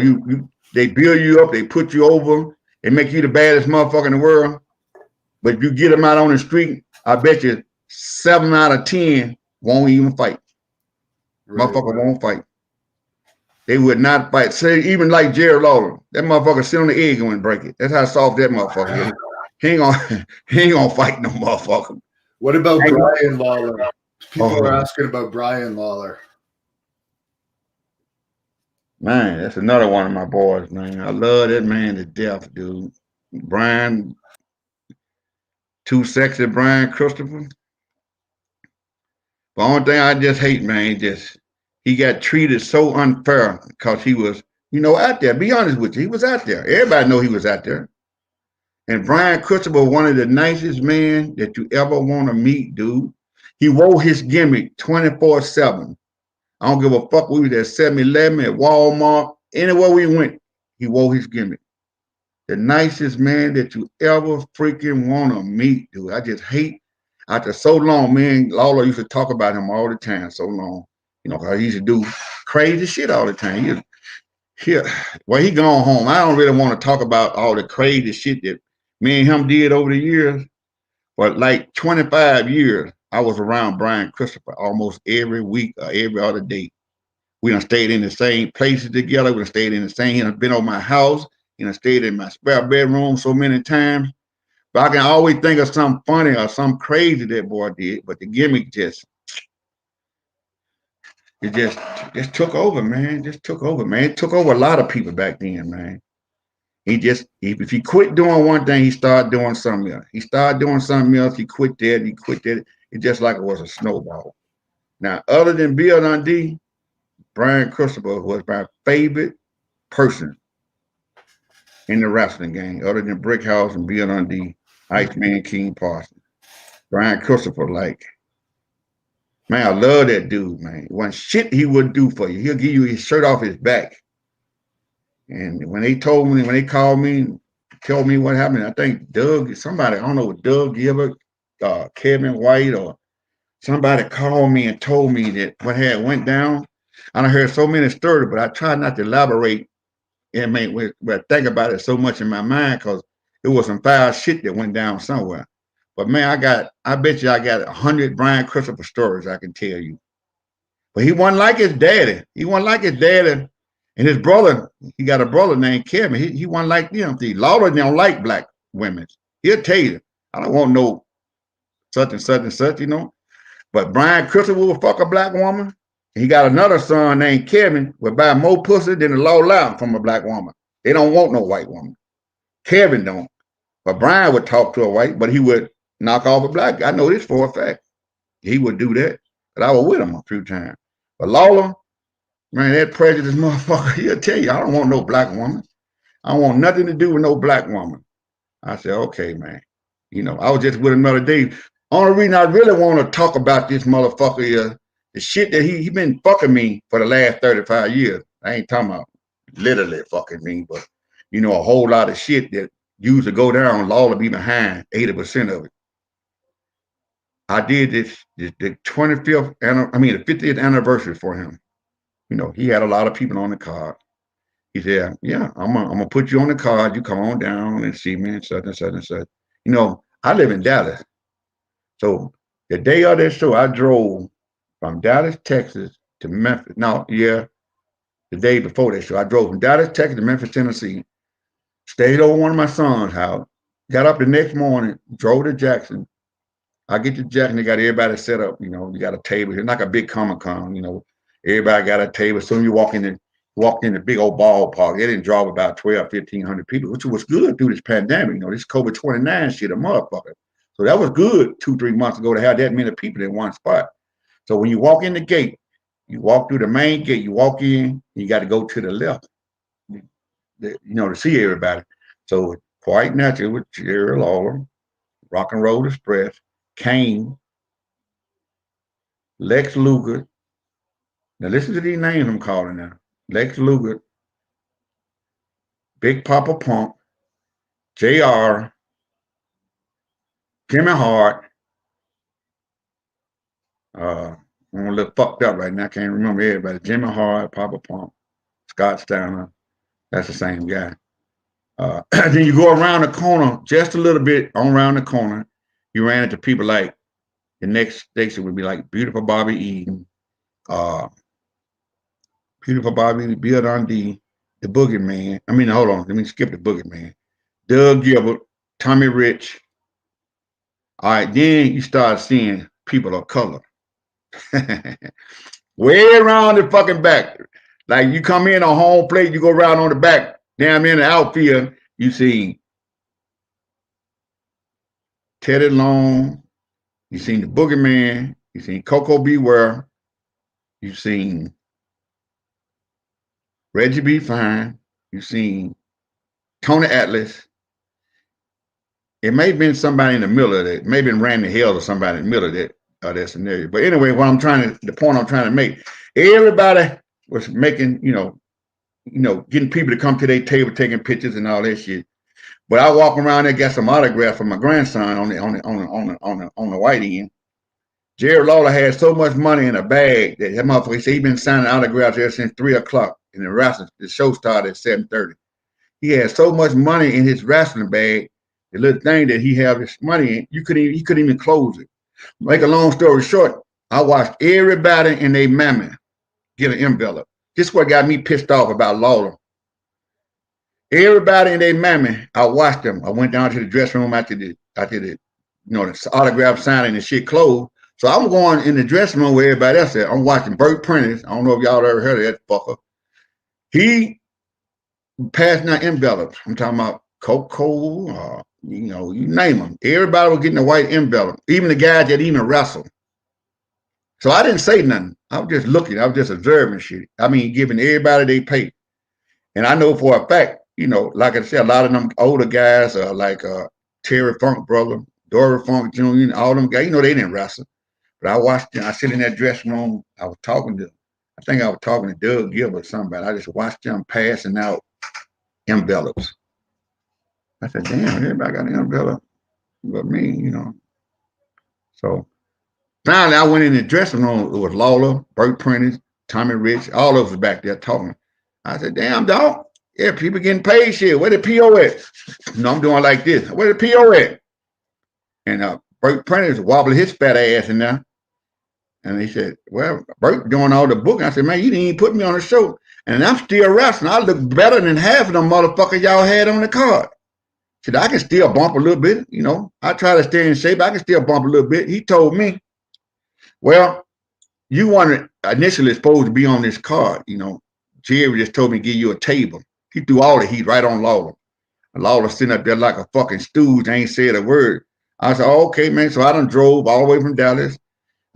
Speaker 2: they build you up, they put you over, they make you the baddest motherfucker in the world. But if you get them out on the street, I bet you 7 out of 10 won't even fight. Right, motherfucker won't fight. They would not fight. Say even like Jerry Lawler, that motherfucker sit on the egg and break it. That's how soft that motherfucker is. He ain't gonna fight no motherfucker.
Speaker 1: What about Brian Lawler? People are asking about Brian Lawler.
Speaker 2: Man, that's another one of my boys, man. I love that man to death, dude. Brian, too sexy, Brian Christopher. The only thing I just hate, man, he got treated so unfair because he was, you know, out there. Be honest with you, he was out there. Everybody know he was out there. And Brian Christopher, one of the nicest men that you ever want to meet, dude. He wore his gimmick 24/7. I don't give a fuck. We was at 7-Eleven, at Walmart, anywhere we went, he wore his gimmick. The nicest man that you ever freaking want to meet, dude. I just hate, after so long, man, Lawler used to talk about him all the time, so long. You know, because he used to do crazy shit all the time. Well, he gone home. I don't really want to talk about all the crazy shit that me and him did over the years. But like 25 years, I was around Brian Christopher almost every week or every other day. We done stayed in the same places together. We done stayed in the same, he done been on my house. He done stayed in my spare bedroom so many times. But I can always think of something funny or something crazy that boy did. But the gimmick just took over, man. Just took over, man. It took over a lot of people back then, man. If he quit doing one thing, he started doing something else. He started doing something else. He quit that. It's just like it was a snowball. Now, other than Bill Dundee, Brian Christopher was my favorite person in the wrestling game, other than Brickhouse and Bill Dundee, Iceman, King Parsons. Brian Christopher, like, man, I love that dude, man. One shit he wouldn't do for you. He'll give you his shirt off his back. And when they called me, told me what happened, I think somebody, I don't know, Doug Gilbert, Kevin White, or somebody called me and told me that what had went down. I done heard so many stories, but I try not to elaborate and think about it so much in my mind because it was some foul shit that went down somewhere. But man, I bet you I got 100 Brian Christopher stories I can tell you. But he wasn't like his daddy. And his brother, he got a brother named Kevin. He wasn't like them. Lawler don't like black women. He'll tell you, I don't want no such and such and such, you know. But Brian Christopher will fuck a black woman. He got another son named Kevin will buy more pussy than the law allowed from a black woman. They don't want no white woman. Kevin don't. But Brian would talk to a white, but he would knock off a black guy. I know this for a fact. He would do that. But I was with him a few times. But Lawler, man, that prejudice motherfucker, he'll tell you, I don't want no black woman. I don't want nothing to do with no black woman. I said, okay, man. You know, I was just with another day. Only reason I really want to talk about this motherfucker is the shit that he been fucking me for the last 35 years. I ain't talking about literally fucking me, but, you know, a whole lot of shit that used to go down, Lawler be behind 80% of it. I did the 50th anniversary for him. You know, he had a lot of people on the card. He said, yeah, I'm gonna put you on the card. You come on down and see me and such and such and such. You know, I live in Dallas. So the day of that show, I drove from Dallas, Texas to Memphis. The day before that show, I drove from Dallas, Texas to Memphis, Tennessee, stayed over one of my son's house, got up the next morning, drove to Jackson. I get to Jackson, they got everybody set up, you know, you got a table here, like a big Comic-Con, you know, everybody got a table. Soon you walked in the big old ballpark. They didn't draw about 1,200-1,500 people, which was good through this pandemic. You know, this COVID-29 shit, a motherfucker. So that was good 2-3 months ago to have that many people in one spot. So when you walk in the gate, you walk through the main gate, you walk in, you got to go to the left, you know, to see everybody. So quite natural with Jerry Lawler, Rock and Roll Express, Kane, Lex Luger, Now listen to these names I'm calling now. Lex Luger, Big Papa Pump, JR, Jimmy Hart. I'm a little fucked up right now. I can't remember everybody. Jimmy Hart, Papa Pump, Scott Steiner. That's the same guy. Then you go around the corner just a little bit on around the corner. You ran into people like the next station would be like Beautiful Bobby Eaton, Beautiful Bobby, Bill Dundee, the Boogeyman. I mean, hold on, let me skip the Boogeyman. Doug Gilbert, Tommy Rich. All right, then you start seeing people of color. Way around the fucking back. Like you come in on home plate, you go around on the back, down in the outfield, you see Teddy Long, you seen the Boogeyman, you seen Coco Beware, you seen Reggie B. Phine, you seen Tony Atlas. It may have been somebody in the middle of that, maybe Randy Hill or somebody in the middle of that scenario. But anyway, the point I'm trying to make, everybody was making, getting people to come to their table, taking pictures and all that shit. But I walk around there, got some autographs from my grandson on the white end. Jerry Lawler had so much money in a bag that motherfucker said he been signing autographs ever since 3 o'clock. And the show started at 7:30. He had so much money in his wrestling bag, the little thing that he had his money in, he couldn't even close it. Make a long story short, I watched everybody and their mammy get an envelope. This is what got me pissed off about Lawler. Everybody and their mammy, I watched them. I went down to the dressing room after the the autograph signing and shit closed. So I'm going in the dressing room where everybody else at. I'm watching Burt Prentice. I don't know if y'all ever heard of that fucker. He passing out envelopes. I'm talking about Coco, you name them. Everybody was getting a white envelope, even the guys that even wrestled. So I didn't say nothing. I was just looking. I was just observing shit. I mean, giving everybody they pay. And I know for a fact, like I said, a lot of them older guys are like Terry Funk brother, Dory Funk Jr., all them guys, they didn't wrestle. But I watched them. I sit in that dressing room. I think I was talking to Doug Gilbert or somebody. I just watched them passing out envelopes. I said, damn, everybody got an envelope but me, So finally, I went in the dressing room. It was Lawler, Burt Prentice, Tommy Rich, all of us was back there talking. I said, damn, dog. Yeah, people getting paid shit. Where the PO at? I'm doing like this. Where the PO at? And Burt Prentice wobbling his fat ass in there. And he said, well, Burt doing all the booking. I said, man, you didn't even put me on the show. And I'm still wrestling. I look better than half of them motherfuckers y'all had on the card. Said, I can still bump a little bit. I try to stay in shape. I can still bump a little bit. He told me, well, you weren't initially supposed to be on this card. Jerry just told me to give you a table. He threw all the heat right on Lawler. Lawler sitting up there like a fucking stooge, ain't said a word. I said, oh, okay, man. So I done drove all the way from Dallas.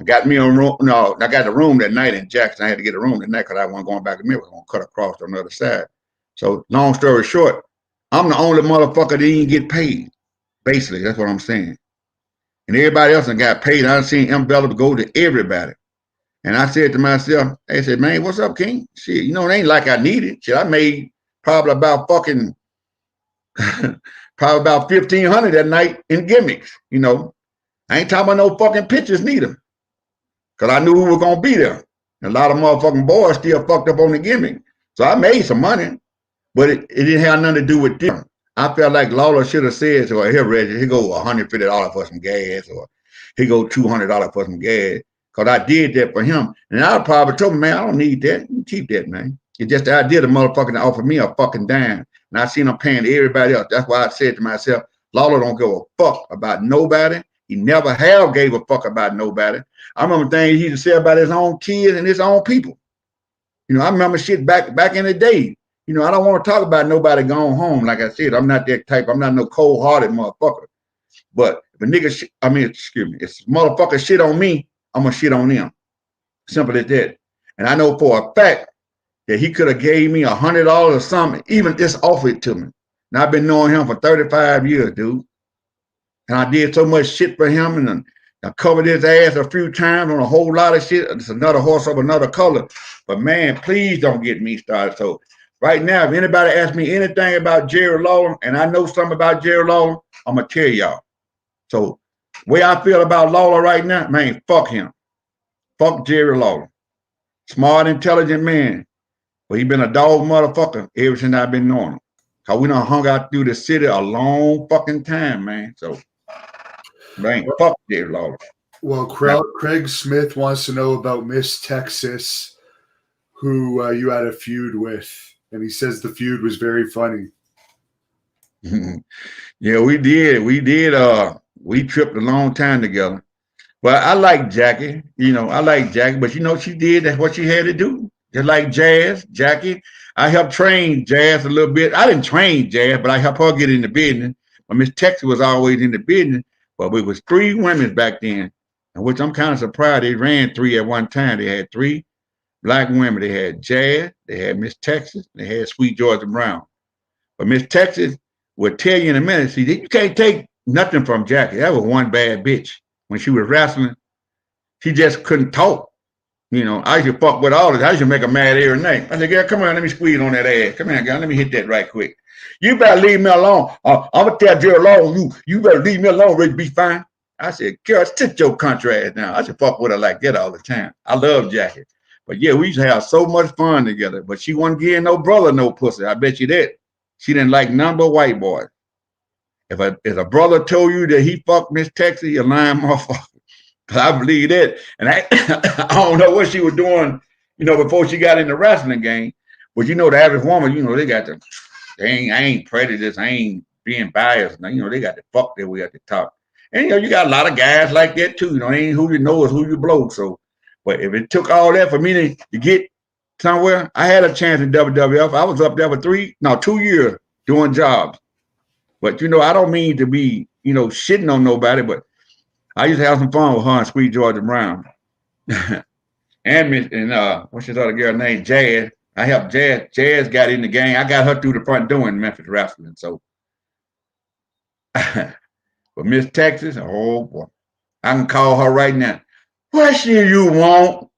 Speaker 2: I got me a room. No, I got a room that night in Jackson. I had to get a room that night because I wasn't going back to Memphis. I was going to cut across on the other side. So long story short, I'm the only motherfucker that didn't get paid. Basically, that's what I'm saying. And everybody else got paid. I done seen envelopes go to everybody. And I said to myself, I said, man, what's up, King? Shit, it ain't like I need it. Shit, I made probably about fucking, probably about 1,500 that night in gimmicks, I ain't talking about no fucking pictures neither. Because I knew who was going to be there. And a lot of motherfucking boys still fucked up on the gimmick. So I made some money, but it didn't have nothing to do with them. I felt like Lawler should have said, so here, Reggie, he go $150 for some gas, or he go $200 for some gas. Because I did that for him. And I probably told him, man, I don't need that. You keep that, man. It's just the idea of the motherfucker to offer me a fucking dime. And I seen him paying everybody else. That's why I said to myself, Lawler don't give a fuck about nobody. He never have gave a fuck about nobody. I remember things he used to say about his own kids and his own people. I remember shit back in the day. I don't want to talk about nobody going home. Like I said, I'm not that type. I'm not no cold-hearted motherfucker. But if a nigga, if motherfucker shit on me, I'm gonna shit on them. Simple as that. And I know for a fact that he could have gave me $100 or something, even just offered it to me. And I've been knowing him for 35 years, dude. And I did so much shit for him and I covered his ass a few times on a whole lot of shit. It's another horse of another color. But man, please don't get me started. So right now, if anybody asks me anything about Jerry Lawler, and I know something about Jerry Lawler, I'm gonna tell y'all. So way I feel about Lawler right now, man, fuck him. Fuck Jerry Lawler. Smart, intelligent man. But he been a dog motherfucker ever since I've been knowing him. Cause we done hung out through the city a long fucking time, man. So man, fuck Jerry Lawler.
Speaker 1: Well, Craig Smith wants to know about Miss Texas, who you had a feud with, and he says the feud was very funny.
Speaker 2: Yeah, we did. We tripped a long time together. But I like Jackie. I like Jackie, but she did what she had to do. Just like Jazz, Jackie. I helped train Jazz a little bit. I didn't train Jazz, but I helped her get in the business. But Miss Texas was always in the business. But we was 3 women back then, which I'm kind of surprised they ran 3 at one time. They had 3 black women. They had Jazz, they had Miss Texas, they had Sweet Georgia Brown. But Miss Texas will tell you in a minute, see, you can't take nothing from Jackie. That was one bad bitch. When she was wrestling, she just couldn't talk. I used to fuck with all this. I used to make her mad every night. I said, girl, come on, let me squeeze on that ass. Come here, girl, let me hit that right quick. You better leave me alone. I'm going to tell Jerry Lawler, you better leave me alone, Reggie, be fine. I said, girl, sit your country ass down. I should fuck with her like that all the time. I love Jackie. But yeah, we used to have so much fun together. But she wasn't giving no brother no pussy. I bet you that. She didn't like none but white boys. If a brother told you that he fucked Miss Texas, you're lying motherfucker. I believe that. And I don't know what she was doing, before she got in the wrestling game. But the average woman, I ain't prejudiced, I ain't being biased. Now, they got the fuck their way at the top. And you got a lot of guys like that too. Ain't who you know is who you blow. So, but if it took all that for me to get somewhere, I had a chance in WWF. I was up there for 2 years doing jobs. But I don't mean to be, shitting on nobody, but I used to have some fun with her and Sweet Georgia Brown. and what's his other girl named Jazz. I helped Jazz. Jazz got in the game. I got her through the front door in Memphis wrestling. So, but Miss Texas, oh boy, I can call her right now. What shit you want?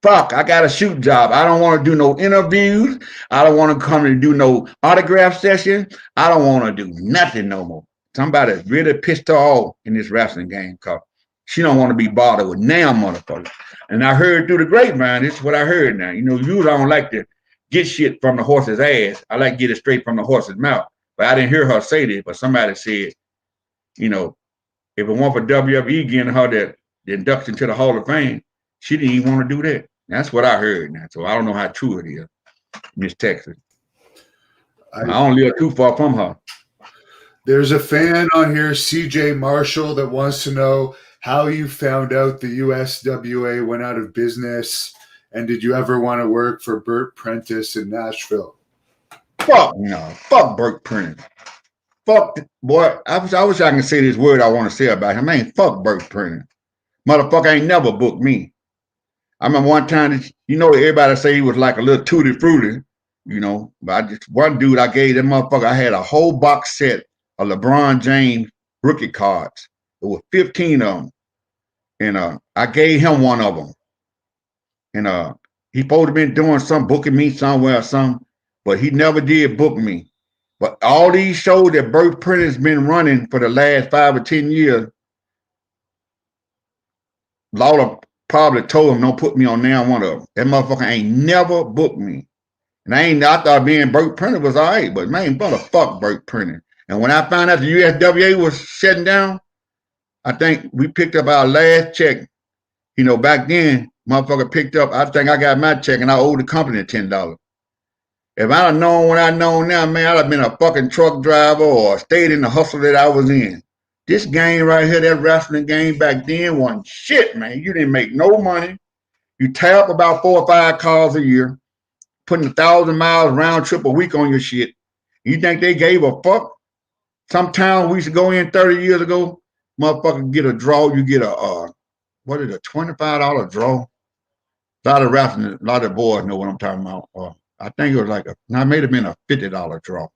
Speaker 2: Fuck, I got a shoot job. I don't want to do no interviews. I don't want to come and do no autograph session. I don't want to do nothing no more. Somebody really pissed her off in this wrestling game because she don't want to be bothered with damn motherfuckers. And I heard through the grapevine, this is what I heard now. You don't like to get shit from the horse's ass. I like to get it straight from the horse's mouth. But I didn't hear her say this, but somebody said, if it weren't for WWE getting her the induction to the Hall of Fame, she didn't even want to do that. That's what I heard now. So I don't know how true it is, Miss Texas. I don't live too far from her.
Speaker 1: There's a fan on here, CJ Marshall, that wants to know how you found out the USWA went out of business, and did you ever want to work for Burt Prentice in Nashville?
Speaker 2: Fuck no. Fuck Burt Prentice. Fuck, boy. I wish I could say this word I want to say about him. Man, fuck Burt Prentice. Motherfucker ain't never booked me. I remember one time, everybody say he was like a little tutti frutti, but one dude I gave that motherfucker, I had a whole box set of LeBron James rookie cards. There were 15 of them. And I gave him one of them. And he supposed to been doing some booking me somewhere or something, but he never did book me. But all these shows that Burt Prentice been running for the last 5 or 10 years, Lawler probably told him don't put me on now one of them. That motherfucker ain't never booked me. And I thought being Burt Prentice was all right, but man, fuck Burt Prentice. And when I found out the USWA was shutting down, I think we picked up our last check. Back then, motherfucker picked up, I think I got my check and I owed the company $10. If I'd have known what I know now, man, I'd have been a fucking truck driver or stayed in the hustle that I was in. This game right here, that wrestling game back then wasn't shit, man. You didn't make no money. You tie up about 4 or 5 cars a year, putting 1,000 miles round trip a week on your shit. You think they gave a fuck? Some town we used to go in 30 years ago, motherfucker get a draw. You get a $25 draw? A lot of wrestling, a lot of boys know what I'm talking about. I think it was it may have been a $50 draw.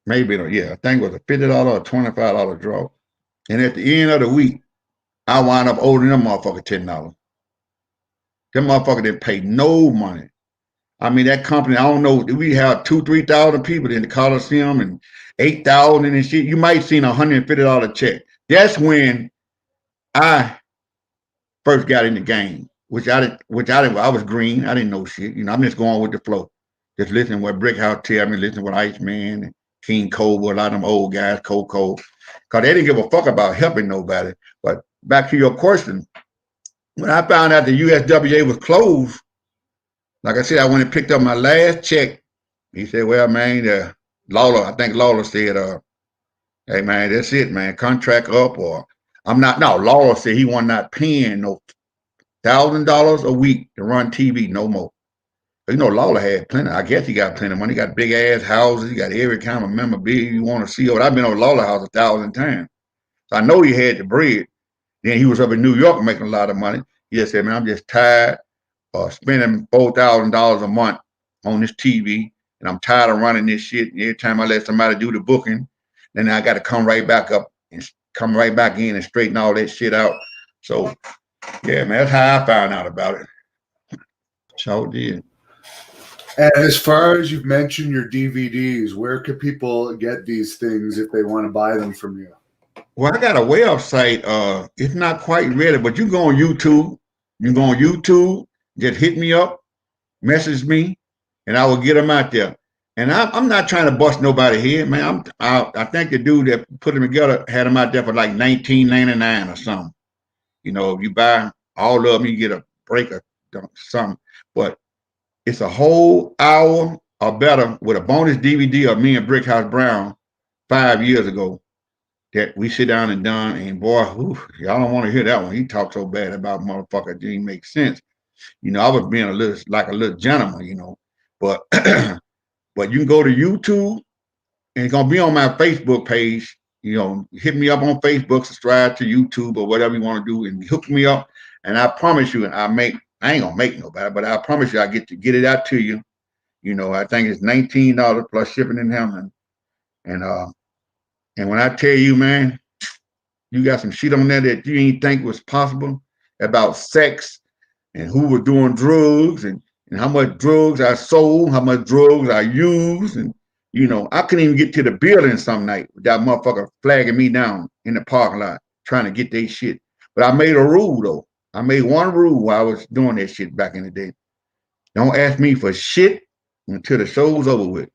Speaker 2: Maybe, yeah, I think it was a $50 or $25 draw. And at the end of the week, I wound up owing them motherfucker $10. Them motherfucker didn't pay no money. I mean, that company, I don't know, we have 2,000-3,000 people in the Coliseum and 8,000 and shit. You might seen $150 check. That's when I first got in the game, which I didn't. I was green. I didn't know shit. You know, I'm just going with the flow. Just listening to what Brickhouse tell me, listening to what Iceman and King Cole, a lot of them old guys, Coco, because they didn't give a fuck about helping nobody. But back to your question, when I found out the USWA was closed, like I said, I went and picked up my last check. He said, well, man, Lawler, I think Lawler said, hey, man, that's it, man. Contract up or I'm not. No, Lawler said he was not paying no $1,000 a week to run TV no more. You know, Lawler had plenty. I guess he got plenty of money. He got big ass houses. He got every kind of memorabilia you want to see. I've been on Lawler house 1,000 times. So I know he had the bread. Then he was up in New York making a lot of money. He just said, man, I'm just tired of spending $4,000 a month on this TV. And I'm tired of running this shit. And every time I let somebody do the booking, then I got to come right back up and come right back in and straighten all that shit out. So, yeah, man, that's how I found out about it. Sure did.
Speaker 1: And as far as you've mentioned your DVDs, where could people get these things if they want to buy them from you?
Speaker 2: Well, I got a website. It's not quite ready, but you can go on YouTube. You can go on YouTube, just hit me up, message me, and I will get them out there. And I'm not trying to bust nobody here, man. I think the dude that put them together had them out there for like $19.99 or something. You know, if you buy all of them, you get a break or something. But it's a whole hour or better with a bonus DVD of me and Brickhouse Brown 5 years ago that we sit down and done. And boy, y'all don't want to hear that one. He talked so bad about motherfucker, it didn't make sense. You know, I was being a little gentleman, you know. But but you can go to YouTube and it's gonna be on my Facebook page. You know, hit me up on Facebook, subscribe to YouTube or whatever you want to do, and hook me up. And I promise you, I ain't gonna make nobody, but I promise you I get it out to you. You know, I think it's $19 plus shipping and handling. And when I tell you, man, you got some shit on there that you ain't think was possible about sex and who was doing drugs and how much drugs I sold, how much drugs I used. And, you know, I couldn't even get to the building some night without motherfucker flagging me down in the parking lot trying to get their shit. But I made a rule, though. I made one rule while I was doing that shit back in the day. Don't ask me for shit until the show's over with.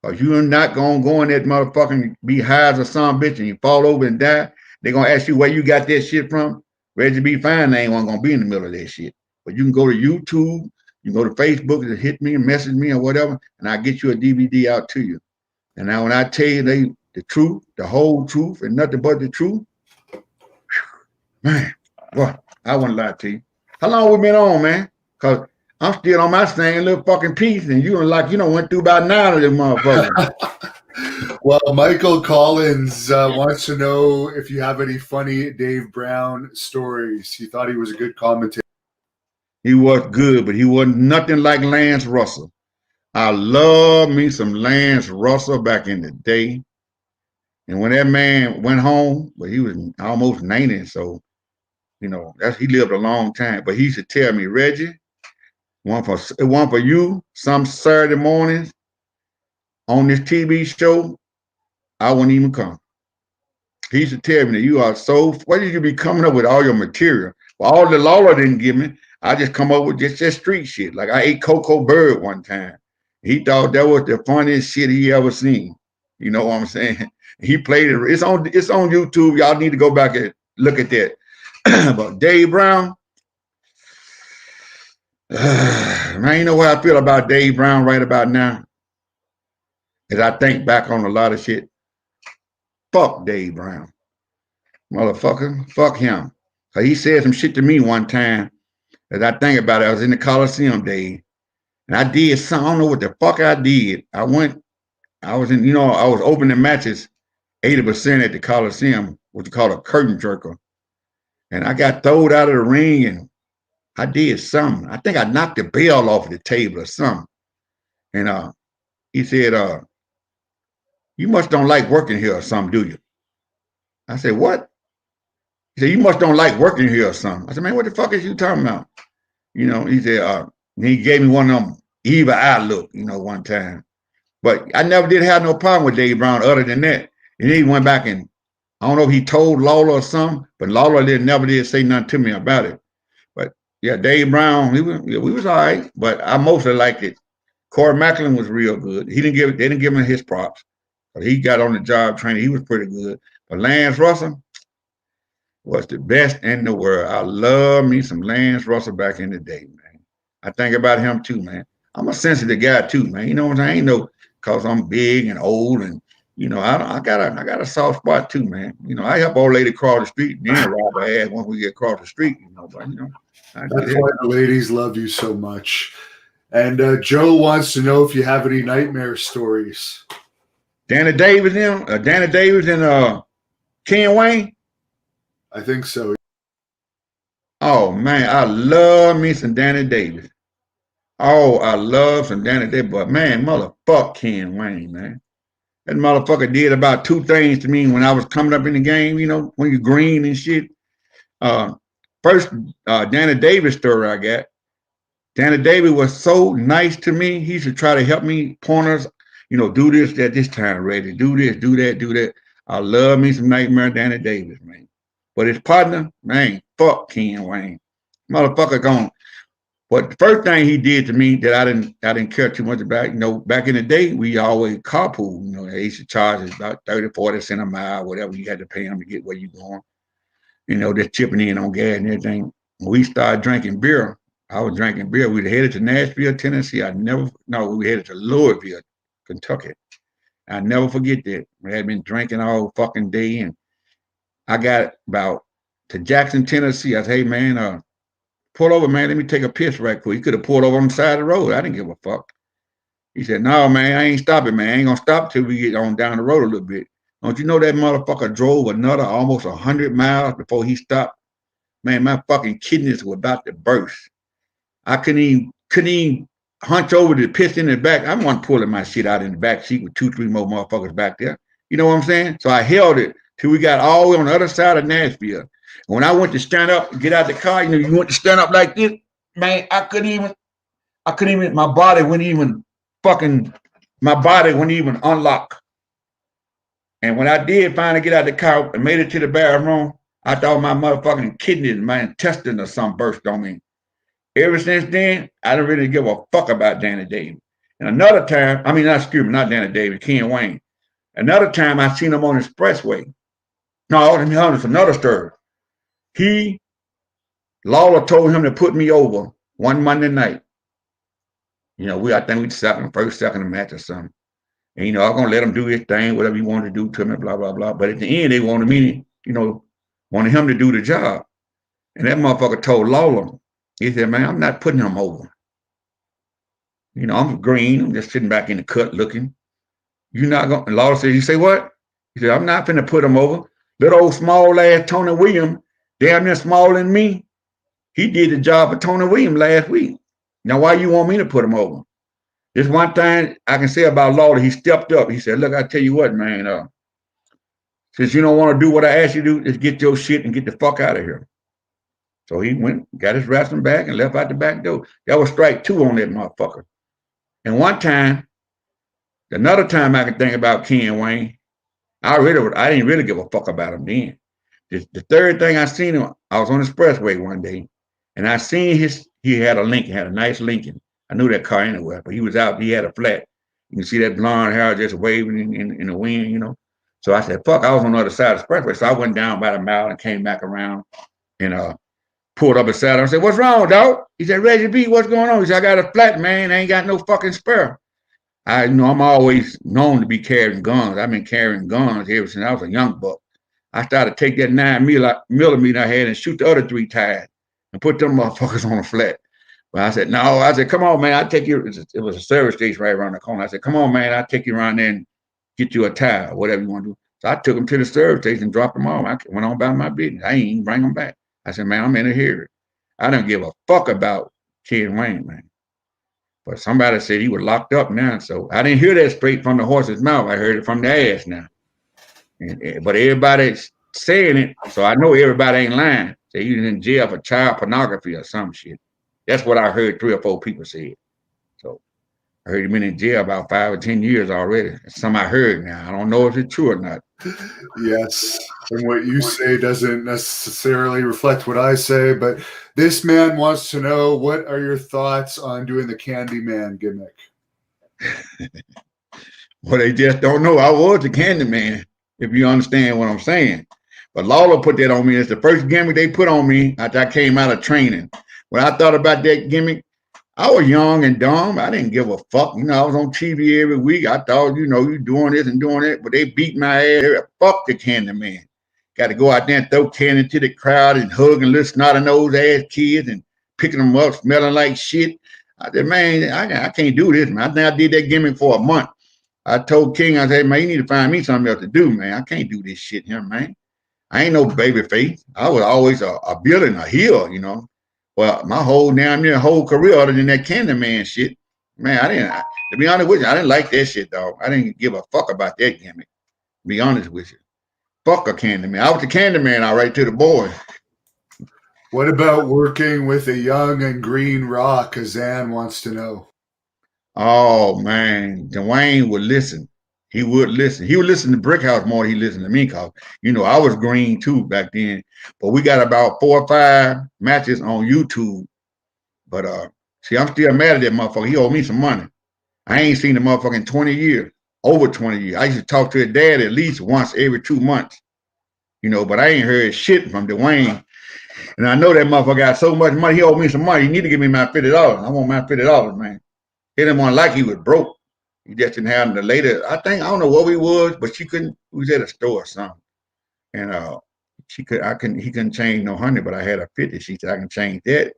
Speaker 2: Because you're not going to go in that motherfucking be high as a son bitch and you fall over and die. They're going to ask you where you got that shit from. Reggie B. Phine ain't going to be in the middle of that shit. But you can go to YouTube, you can go to Facebook and hit me and message me or whatever, and I'll get you a DVD out to you. And now when I tell you the truth, the whole truth, and nothing but the truth, man, boy, I wouldn't lie to you. How long we been on, man? Because I'm still on my same little fucking piece, and you went through about 9 of them motherfuckers.
Speaker 1: Well, Michael Collins wants to know if you have any funny Dave Brown stories. He thought he was a good commentator.
Speaker 2: He was good, but he wasn't nothing like Lance Russell. I love me some Lance Russell back in the day. And when that man went home, but he was almost 90, so, you know, he lived a long time. But he used to tell me, Reggie, one for you, some Saturday mornings on this TV show, I wouldn't even come. He used to tell me that you are so, where did you be coming up with all your material? Well, all the Lawler didn't give me. I just come up with just street shit. Like I ate Coco Bird one time. He thought that was the funniest shit he ever seen. You know what I'm saying? He played it. It's on YouTube. Y'all need to go back and look at that. But Dave Brown, man, you know what I feel about Dave Brown right about now? As I think back on a lot of shit. Fuck Dave Brown. Motherfucker, fuck him. So he said some shit to me one time. As I think about it, I was in the Coliseum days. And I did something, I don't know what the fuck I did. I was opening matches 80% at the Coliseum, what you call a curtain jerker. And I got thrown out of the ring and I did something. I think I knocked the bell off of the table or something. And he said, you must don't like working here or something, do you? I said, what? He said, you must don't like working here or something. I said, man, what the fuck is you talking about? You know, he said, he gave me one of them evil eye look, you know, one time. But I never did have no problem with Dave Brown other than that. And he went back and I don't know if he told Lawler or something, but Lawler never did say nothing to me about it. But yeah, Dave Brown, we was all right, but I mostly liked it. Corey Macklin was real good. They didn't give him his props. But he got on the job training. He was pretty good. But Lance Russell was the best in the world. I love me some Lance Russell back in the day, man. I think about him too, man. I'm a sensitive guy too, man. You know what I'm saying? I ain't no cause I'm big and old and you know, I got a soft spot too, man. You know, I help old lady cross the street and then rob her ass once we get across the street, you know, but you know.
Speaker 1: That's why the ladies love you so much. And Joe wants to know if you have any nightmare stories.
Speaker 2: Danny Davis and Ken Wayne?
Speaker 1: I think so.
Speaker 2: Oh man, I love me some Danny Davis. Oh, I love some Danny Davis, but man, motherfuck Ken Wayne, man. That motherfucker did about two things to me when I was coming up in the game, you know, when you're green and shit. First, Danny Davis story I got. Danny Davis was so nice to me. He used to try to help me pointers, you know, do this at this time, Reggie. Do this, do that, do that. I love me some Nightmare Danny Davis, man. But his partner, man, fuck Ken Wayne. Motherfucker gone. But the first thing he did to me that I didn't care too much about, you know, back in the day, we always carpool. You know, they used to charge us about 30, 40 cents a mile, whatever you had to pay them to get where you going. You know, just chipping in on gas and everything. When we started drinking beer, I was drinking beer. We headed to Nashville, Tennessee. We headed to Louisville, Kentucky. I never forget that. We had been drinking all fucking day. And I got about to Jackson, Tennessee. I said, hey, man, pull over, man. Let me take a piss right quick. He could have pulled over on the side of the road. I didn't give a fuck. He said, no, man, I ain't stopping, man. I ain't going to stop till we get on down the road a little bit. Don't you know that motherfucker drove another almost 100 miles before he stopped? Man, my fucking kidneys were about to burst. I couldn't even hunch over to piss in the back. I wasn't pulling my shit out in the back seat with 2, 3 more motherfuckers back there. You know what I'm saying? So I held it till we got all the way on the other side of Nashville. When I went to stand up and get out the car, you know, you went to stand up like this, man, I couldn't even, my body wouldn't even unlock. And when I did finally get out the car and made it to the bathroom, I thought my motherfucking kidneys, my intestine or something burst on me. Ever since then, I don't really give a fuck about Danny Davis. And another time, not Danny Davis, Ken Wayne. Another time I seen him on the expressway. No, it's another story. Lawler told him to put me over one Monday night. You know, I think we first, second match or something. And, you know, I'm going to let him do his thing, whatever he wanted to do to me, blah, blah, blah. But at the end, they wanted him to do the job. And that motherfucker told Lawler, he said, man, I'm not putting him over. You know, I'm green. I'm just sitting back in the cut looking. You're not going to, Lawler said, you say what? He said, I'm not finna put him over. Little old small ass Tony Williams, damn near smaller than me. He did the job of Tony Williams last week. Now, why you want me to put him over? This one thing I can say about Lawler, he stepped up. He said, look, I tell you what, man, since you don't want to do what I asked you to do, just get your shit and get the fuck out of here. So he went, got his wrestling bag and left out the back door. That was strike 2 on that motherfucker. And another time I can think about Ken Wayne, I didn't really give a fuck about him then. The third thing I seen him, I was on the expressway one day, and I seen he had a nice Lincoln. I knew that car anywhere, but he was out, he had a flat. You can see that blonde hair just waving in the wind, you know. So I said, fuck, I was on the other side of the expressway. So I went down about a mile and came back around and pulled up beside him. I said, what's wrong, dog? He said, Reggie B, what's going on? He said, I got a flat, man. I ain't got no fucking spare. I'm always known to be carrying guns. I've been carrying guns ever since I was a young buck. I started to take that 9mm I had and shoot the other 3 tires and put them motherfuckers on the flat. But I said, no. I said, come on, man. I'll take you. It was a service station right around the corner. I said, come on, man. I'll take you around there and get you a tire or whatever you want to do. So I took him to the service station and dropped him off. I went on about my business. I ain't even bring him back. I said, man, I'm in here. I don't give a fuck about Ken Wayne, man. But somebody said he was locked up now. So I didn't hear that straight from the horse's mouth. I heard it from the ass now. But everybody saying it, so I know everybody ain't lying. Say he was in jail for child pornography or some shit. That's what I heard 3 or 4 people say. So I heard he been in jail about 5 or 10 years already. That's something I heard now. I don't know if it's true or not.
Speaker 1: Yes, and what you say doesn't necessarily reflect what I say, but this man wants to know, what are your thoughts on doing the Candyman gimmick?
Speaker 2: Well, they just don't know. I was the Candyman, if you understand what I'm saying. But Lawler put that on me. It's the first gimmick they put on me after I came out of training. When I thought about that gimmick, I was young and dumb. I didn't give a fuck. You know, I was on TV every week. I thought, you know, you doing this and doing that, but they beat my ass. Fuck the Candyman. Got to go out there and throw candy to the crowd and hug and little snotty nose ass kids and picking them up, smelling like shit. I said, man, I can't do this, man. I think I did that gimmick for a month. I told King, I said, man, you need to find me something else to do, man. I can't do this shit here, man. I ain't no baby face. I was always a villain, a heel, you know. Well, my whole damn near whole career, other than that Candyman shit, man, to be honest with you, I didn't like that shit, dog. I didn't give a fuck about that gimmick. To be honest with you. Fuck a Candyman. I was the Candyman, all right, to the boys.
Speaker 1: What about working with a young and green Rock? Kazan wants to know.
Speaker 2: Oh, man. Dwayne would listen. He would listen. He would listen to Brickhouse more than he listened to me, because, you know, I was green too back then. But we got about 4 or 5 matches on YouTube. But see, I'm still mad at that motherfucker. He owed me some money. I ain't seen the motherfucker in 20 years, over 20 years. I used to talk to his dad at least once every 2 months, you know, but I ain't heard shit from Dwayne. And I know that motherfucker got so much money. He owed me some money. He need to give me my $50. I want my $50, man. He didn't want like he was broke. He just didn't have the later. I don't know what we was, but she couldn't. We was at a store or something, and he couldn't change no 100, but I had a 50. She said I can change that,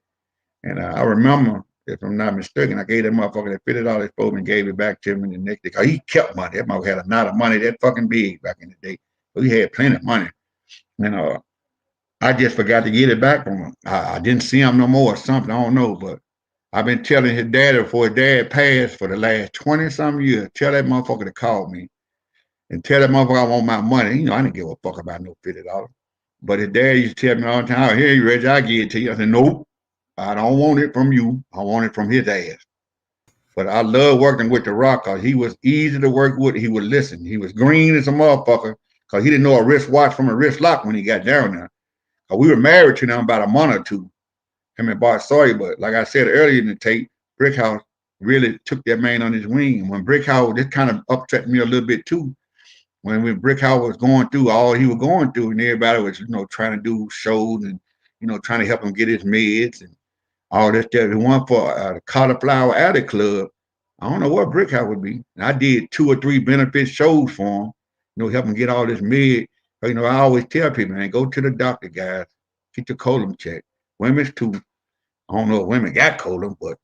Speaker 2: and I remember, if I'm not mistaken, I gave that motherfucker that $50 for him and gave it back to him in the next day. Cause he kept money. That motherfucker had a lot of money that fucking big back in the day. But he had plenty of money, and I just forgot to get it back from him. I didn't see him no more or something. I don't know, but I've been telling his daddy before his dad passed for the last 20-some years, tell that motherfucker to call me and tell that motherfucker I want my money. You know, I didn't give a fuck about no $50. But his dad used to tell me all the time, here you, Reggie, I give it to you. I said, nope, I don't want it from you. I want it from his ass. But I love working with The Rock because he was easy to work with. He would listen. He was green as a motherfucker because he didn't know a wristwatch from a wrist lock when he got down there. We were married to them about a month or two. Him and Bart Sawyer, but like I said earlier in the tape, Brickhouse really took that man on his wing. When Brickhouse, this kind of upset me a little bit too. When Brickhouse was going through all he was going through, and everybody was, you know, trying to do shows and, you know, trying to help him get his meds and all this stuff. He went for the Cauliflower Alley Club. I don't know what Brickhouse would be. And I did 2 or 3 benefit shows for him, you know, help him get all this med. But, you know, I always tell people, man, go to the doctor, guys. Get your colon checked. Women's too. I don't know if women got colon, but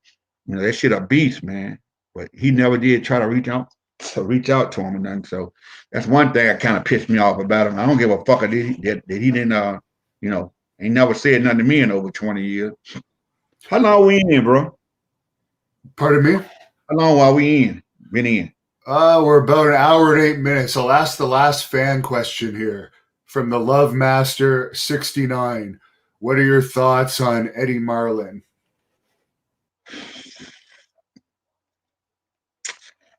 Speaker 2: you know that shit a beast, man. But he never did try to reach out to him and nothing. So that's one thing that kind of pissed me off about him. I don't give a fuck that he didn't, you know, he never said nothing to me in over 20 years. How long we in, bro?
Speaker 1: Pardon me?
Speaker 2: How long are we in? Been in?
Speaker 1: We're about 1 hour and 8 minutes. I'll ask the last fan question here from the Love Master 69. What are your thoughts on Eddie Marlin?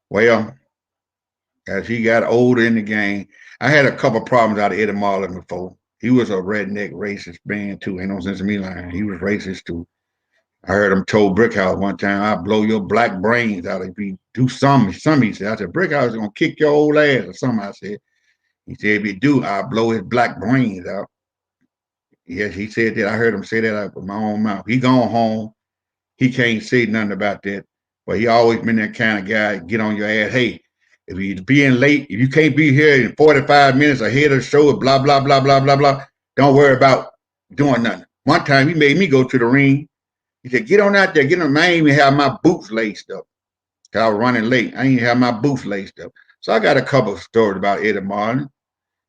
Speaker 2: Well, as he got older in the game, I had a couple problems out of Eddie Marlin before. He was a redneck racist man too. Ain't no sense of me lying. He was racist too. I heard him told Brickhouse one time, I'll blow your black brains out if you do something. He said, I said, Brickhouse is going to kick your old ass or something. I said, he said, if you do, I'll blow his black brains out. Yes, he said that. I heard him say that out of my own mouth. He gone home. He can't say nothing about that. But he always been that kind of guy, get on your ass. Hey, if you're being late, if you can't be here in 45 minutes ahead of the show, blah, blah, blah, blah, blah, blah, don't worry about doing nothing. One time he made me go to the ring. He said, get on out there, get on. I ain't even have my boots laced up. Cause I was running late. I ain't have my boots laced up. So I got a couple of stories about Eddie Marlin.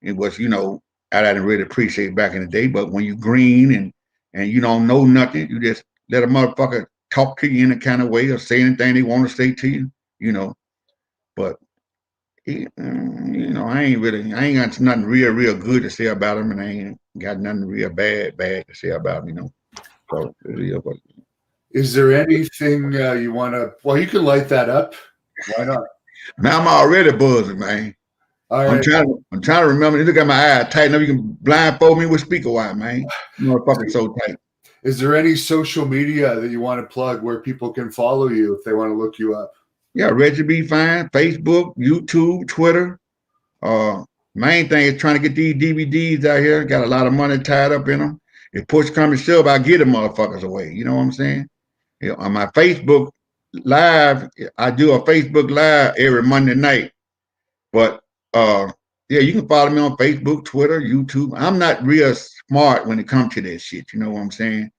Speaker 2: It was, you know, I didn't really appreciate back in the day, but when you green and you don't know nothing, you just let a motherfucker talk to you in a kind of way or say anything they want to say to you, you know. But You know, I ain't got nothing real good to say about him, and I ain't got nothing real bad to say about him, you know. So,
Speaker 1: is there anything you want to? Well, you can light that up. Why not?
Speaker 2: man, I'm already buzzing, man.
Speaker 1: All right.
Speaker 2: I'm trying to remember. You look at my eye tighten up. You can blindfold me with speaker wire, man. Motherfucking so tight.
Speaker 1: Is there any social media that you want to plug where people can follow you if they want to look you up?
Speaker 2: Yeah, Reggie B. Phine, Facebook, YouTube, Twitter. Main thing is trying to get these DVDs out here. Got a lot of money tied up in them. If push comes to shove, I get them motherfuckers away. You know what I'm saying? You know, on my Facebook Live, I do a Facebook Live every Monday night. But yeah, you can follow me on Facebook, Twitter, YouTube. I'm not real smart when it comes to that shit. You know what I'm saying?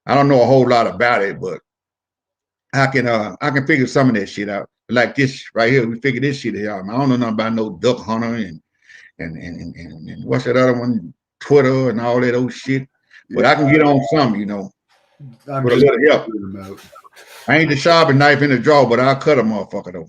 Speaker 2: I don't know a whole lot about it, but I can figure some of that shit out. Like this right here, we figure this shit out. I don't know nothing about no duck hunter and what's that other one? Twitter and all that old shit. But I can get on some, you know.
Speaker 1: I'm
Speaker 2: with a little help. I ain't the sharpest knife in the drawer, but I'll cut a motherfucker though.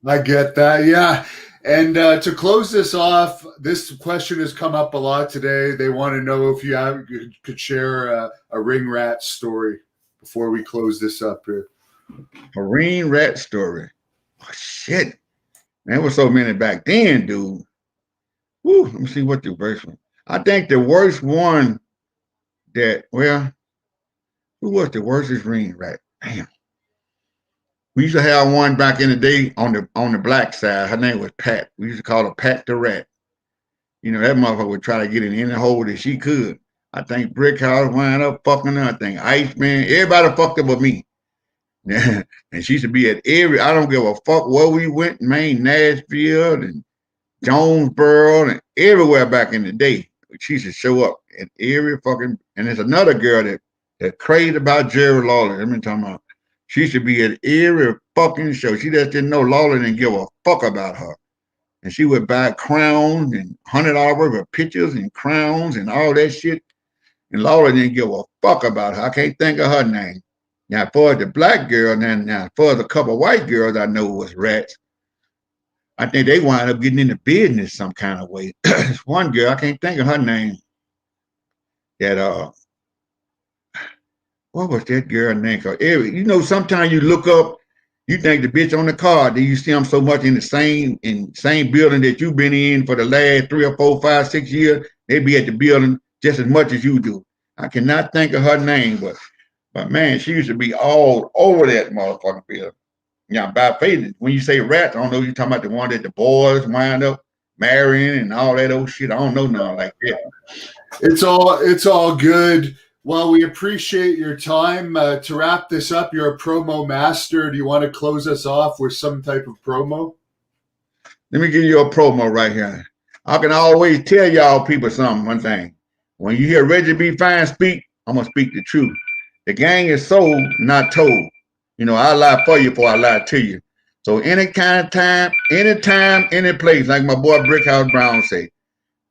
Speaker 1: I get that, yeah. And to close this off, this question has come up a lot today. They want to know if you could share a ring rat story before we close this up here.
Speaker 2: A ring rat story. Oh, shit. There was so many back then, dude. Woo, let me see what the worst one. I think the worst one that, well, who was the worstest ring rat? Damn. We used to have one back in the day on the black side. Her name was Pat. We used to call her Pat the Rat. You know, that motherfucker would try to get in any hole that she could. I think Brickhouse wound up fucking her. I think Iceman, everybody fucked up with me. And she used to be at every, I don't give a fuck where we went, man, Nashville and Jonesboro and everywhere back in the day. She used to show up at every fucking, and there's another girl that crazy about Jerry Lawler. Let me talk about. She should be at every fucking show. She just didn't know Lawler didn't give a fuck about her. And she would buy crowns and $100 worth of pictures and crowns and all that shit. And Lawler didn't give a fuck about her. I can't think of her name. Now, for the black girl, now for the couple of white girls I know was rats. I think they wound up getting into business some kind of way. This one girl, I can't think of her name. That what was that girl name called? You know, sometimes you look up, you think the bitch on the card, then you see them so much in the same building that you've been in for the last 3 or 4, 5, 6 years. They be at the building just as much as you do. I cannot think of her name, but man, she used to be all over that motherfucking building. Yeah, by faith, when you say rats, I don't know if you're talking about the one that the boys wind up marrying and all that old shit. I don't know nothing like that.
Speaker 1: It's all good. Well, we appreciate your time. To wrap this up, you're a promo master. Do you want to close us off with some type of promo?
Speaker 2: Let me give you a promo right here. I can always tell y'all people one thing. When you hear Reggie B. Phine speak, I'm going to speak the truth. The gang is sold, not told. You know, I lie for you before I lie to you. So any kind of time, anytime, any place, like my boy Brickhouse Brown say,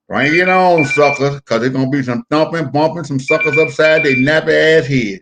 Speaker 2: bring it on, suckers, because there's going to be some thumping, bumping, some suckers upside their nappy ass head.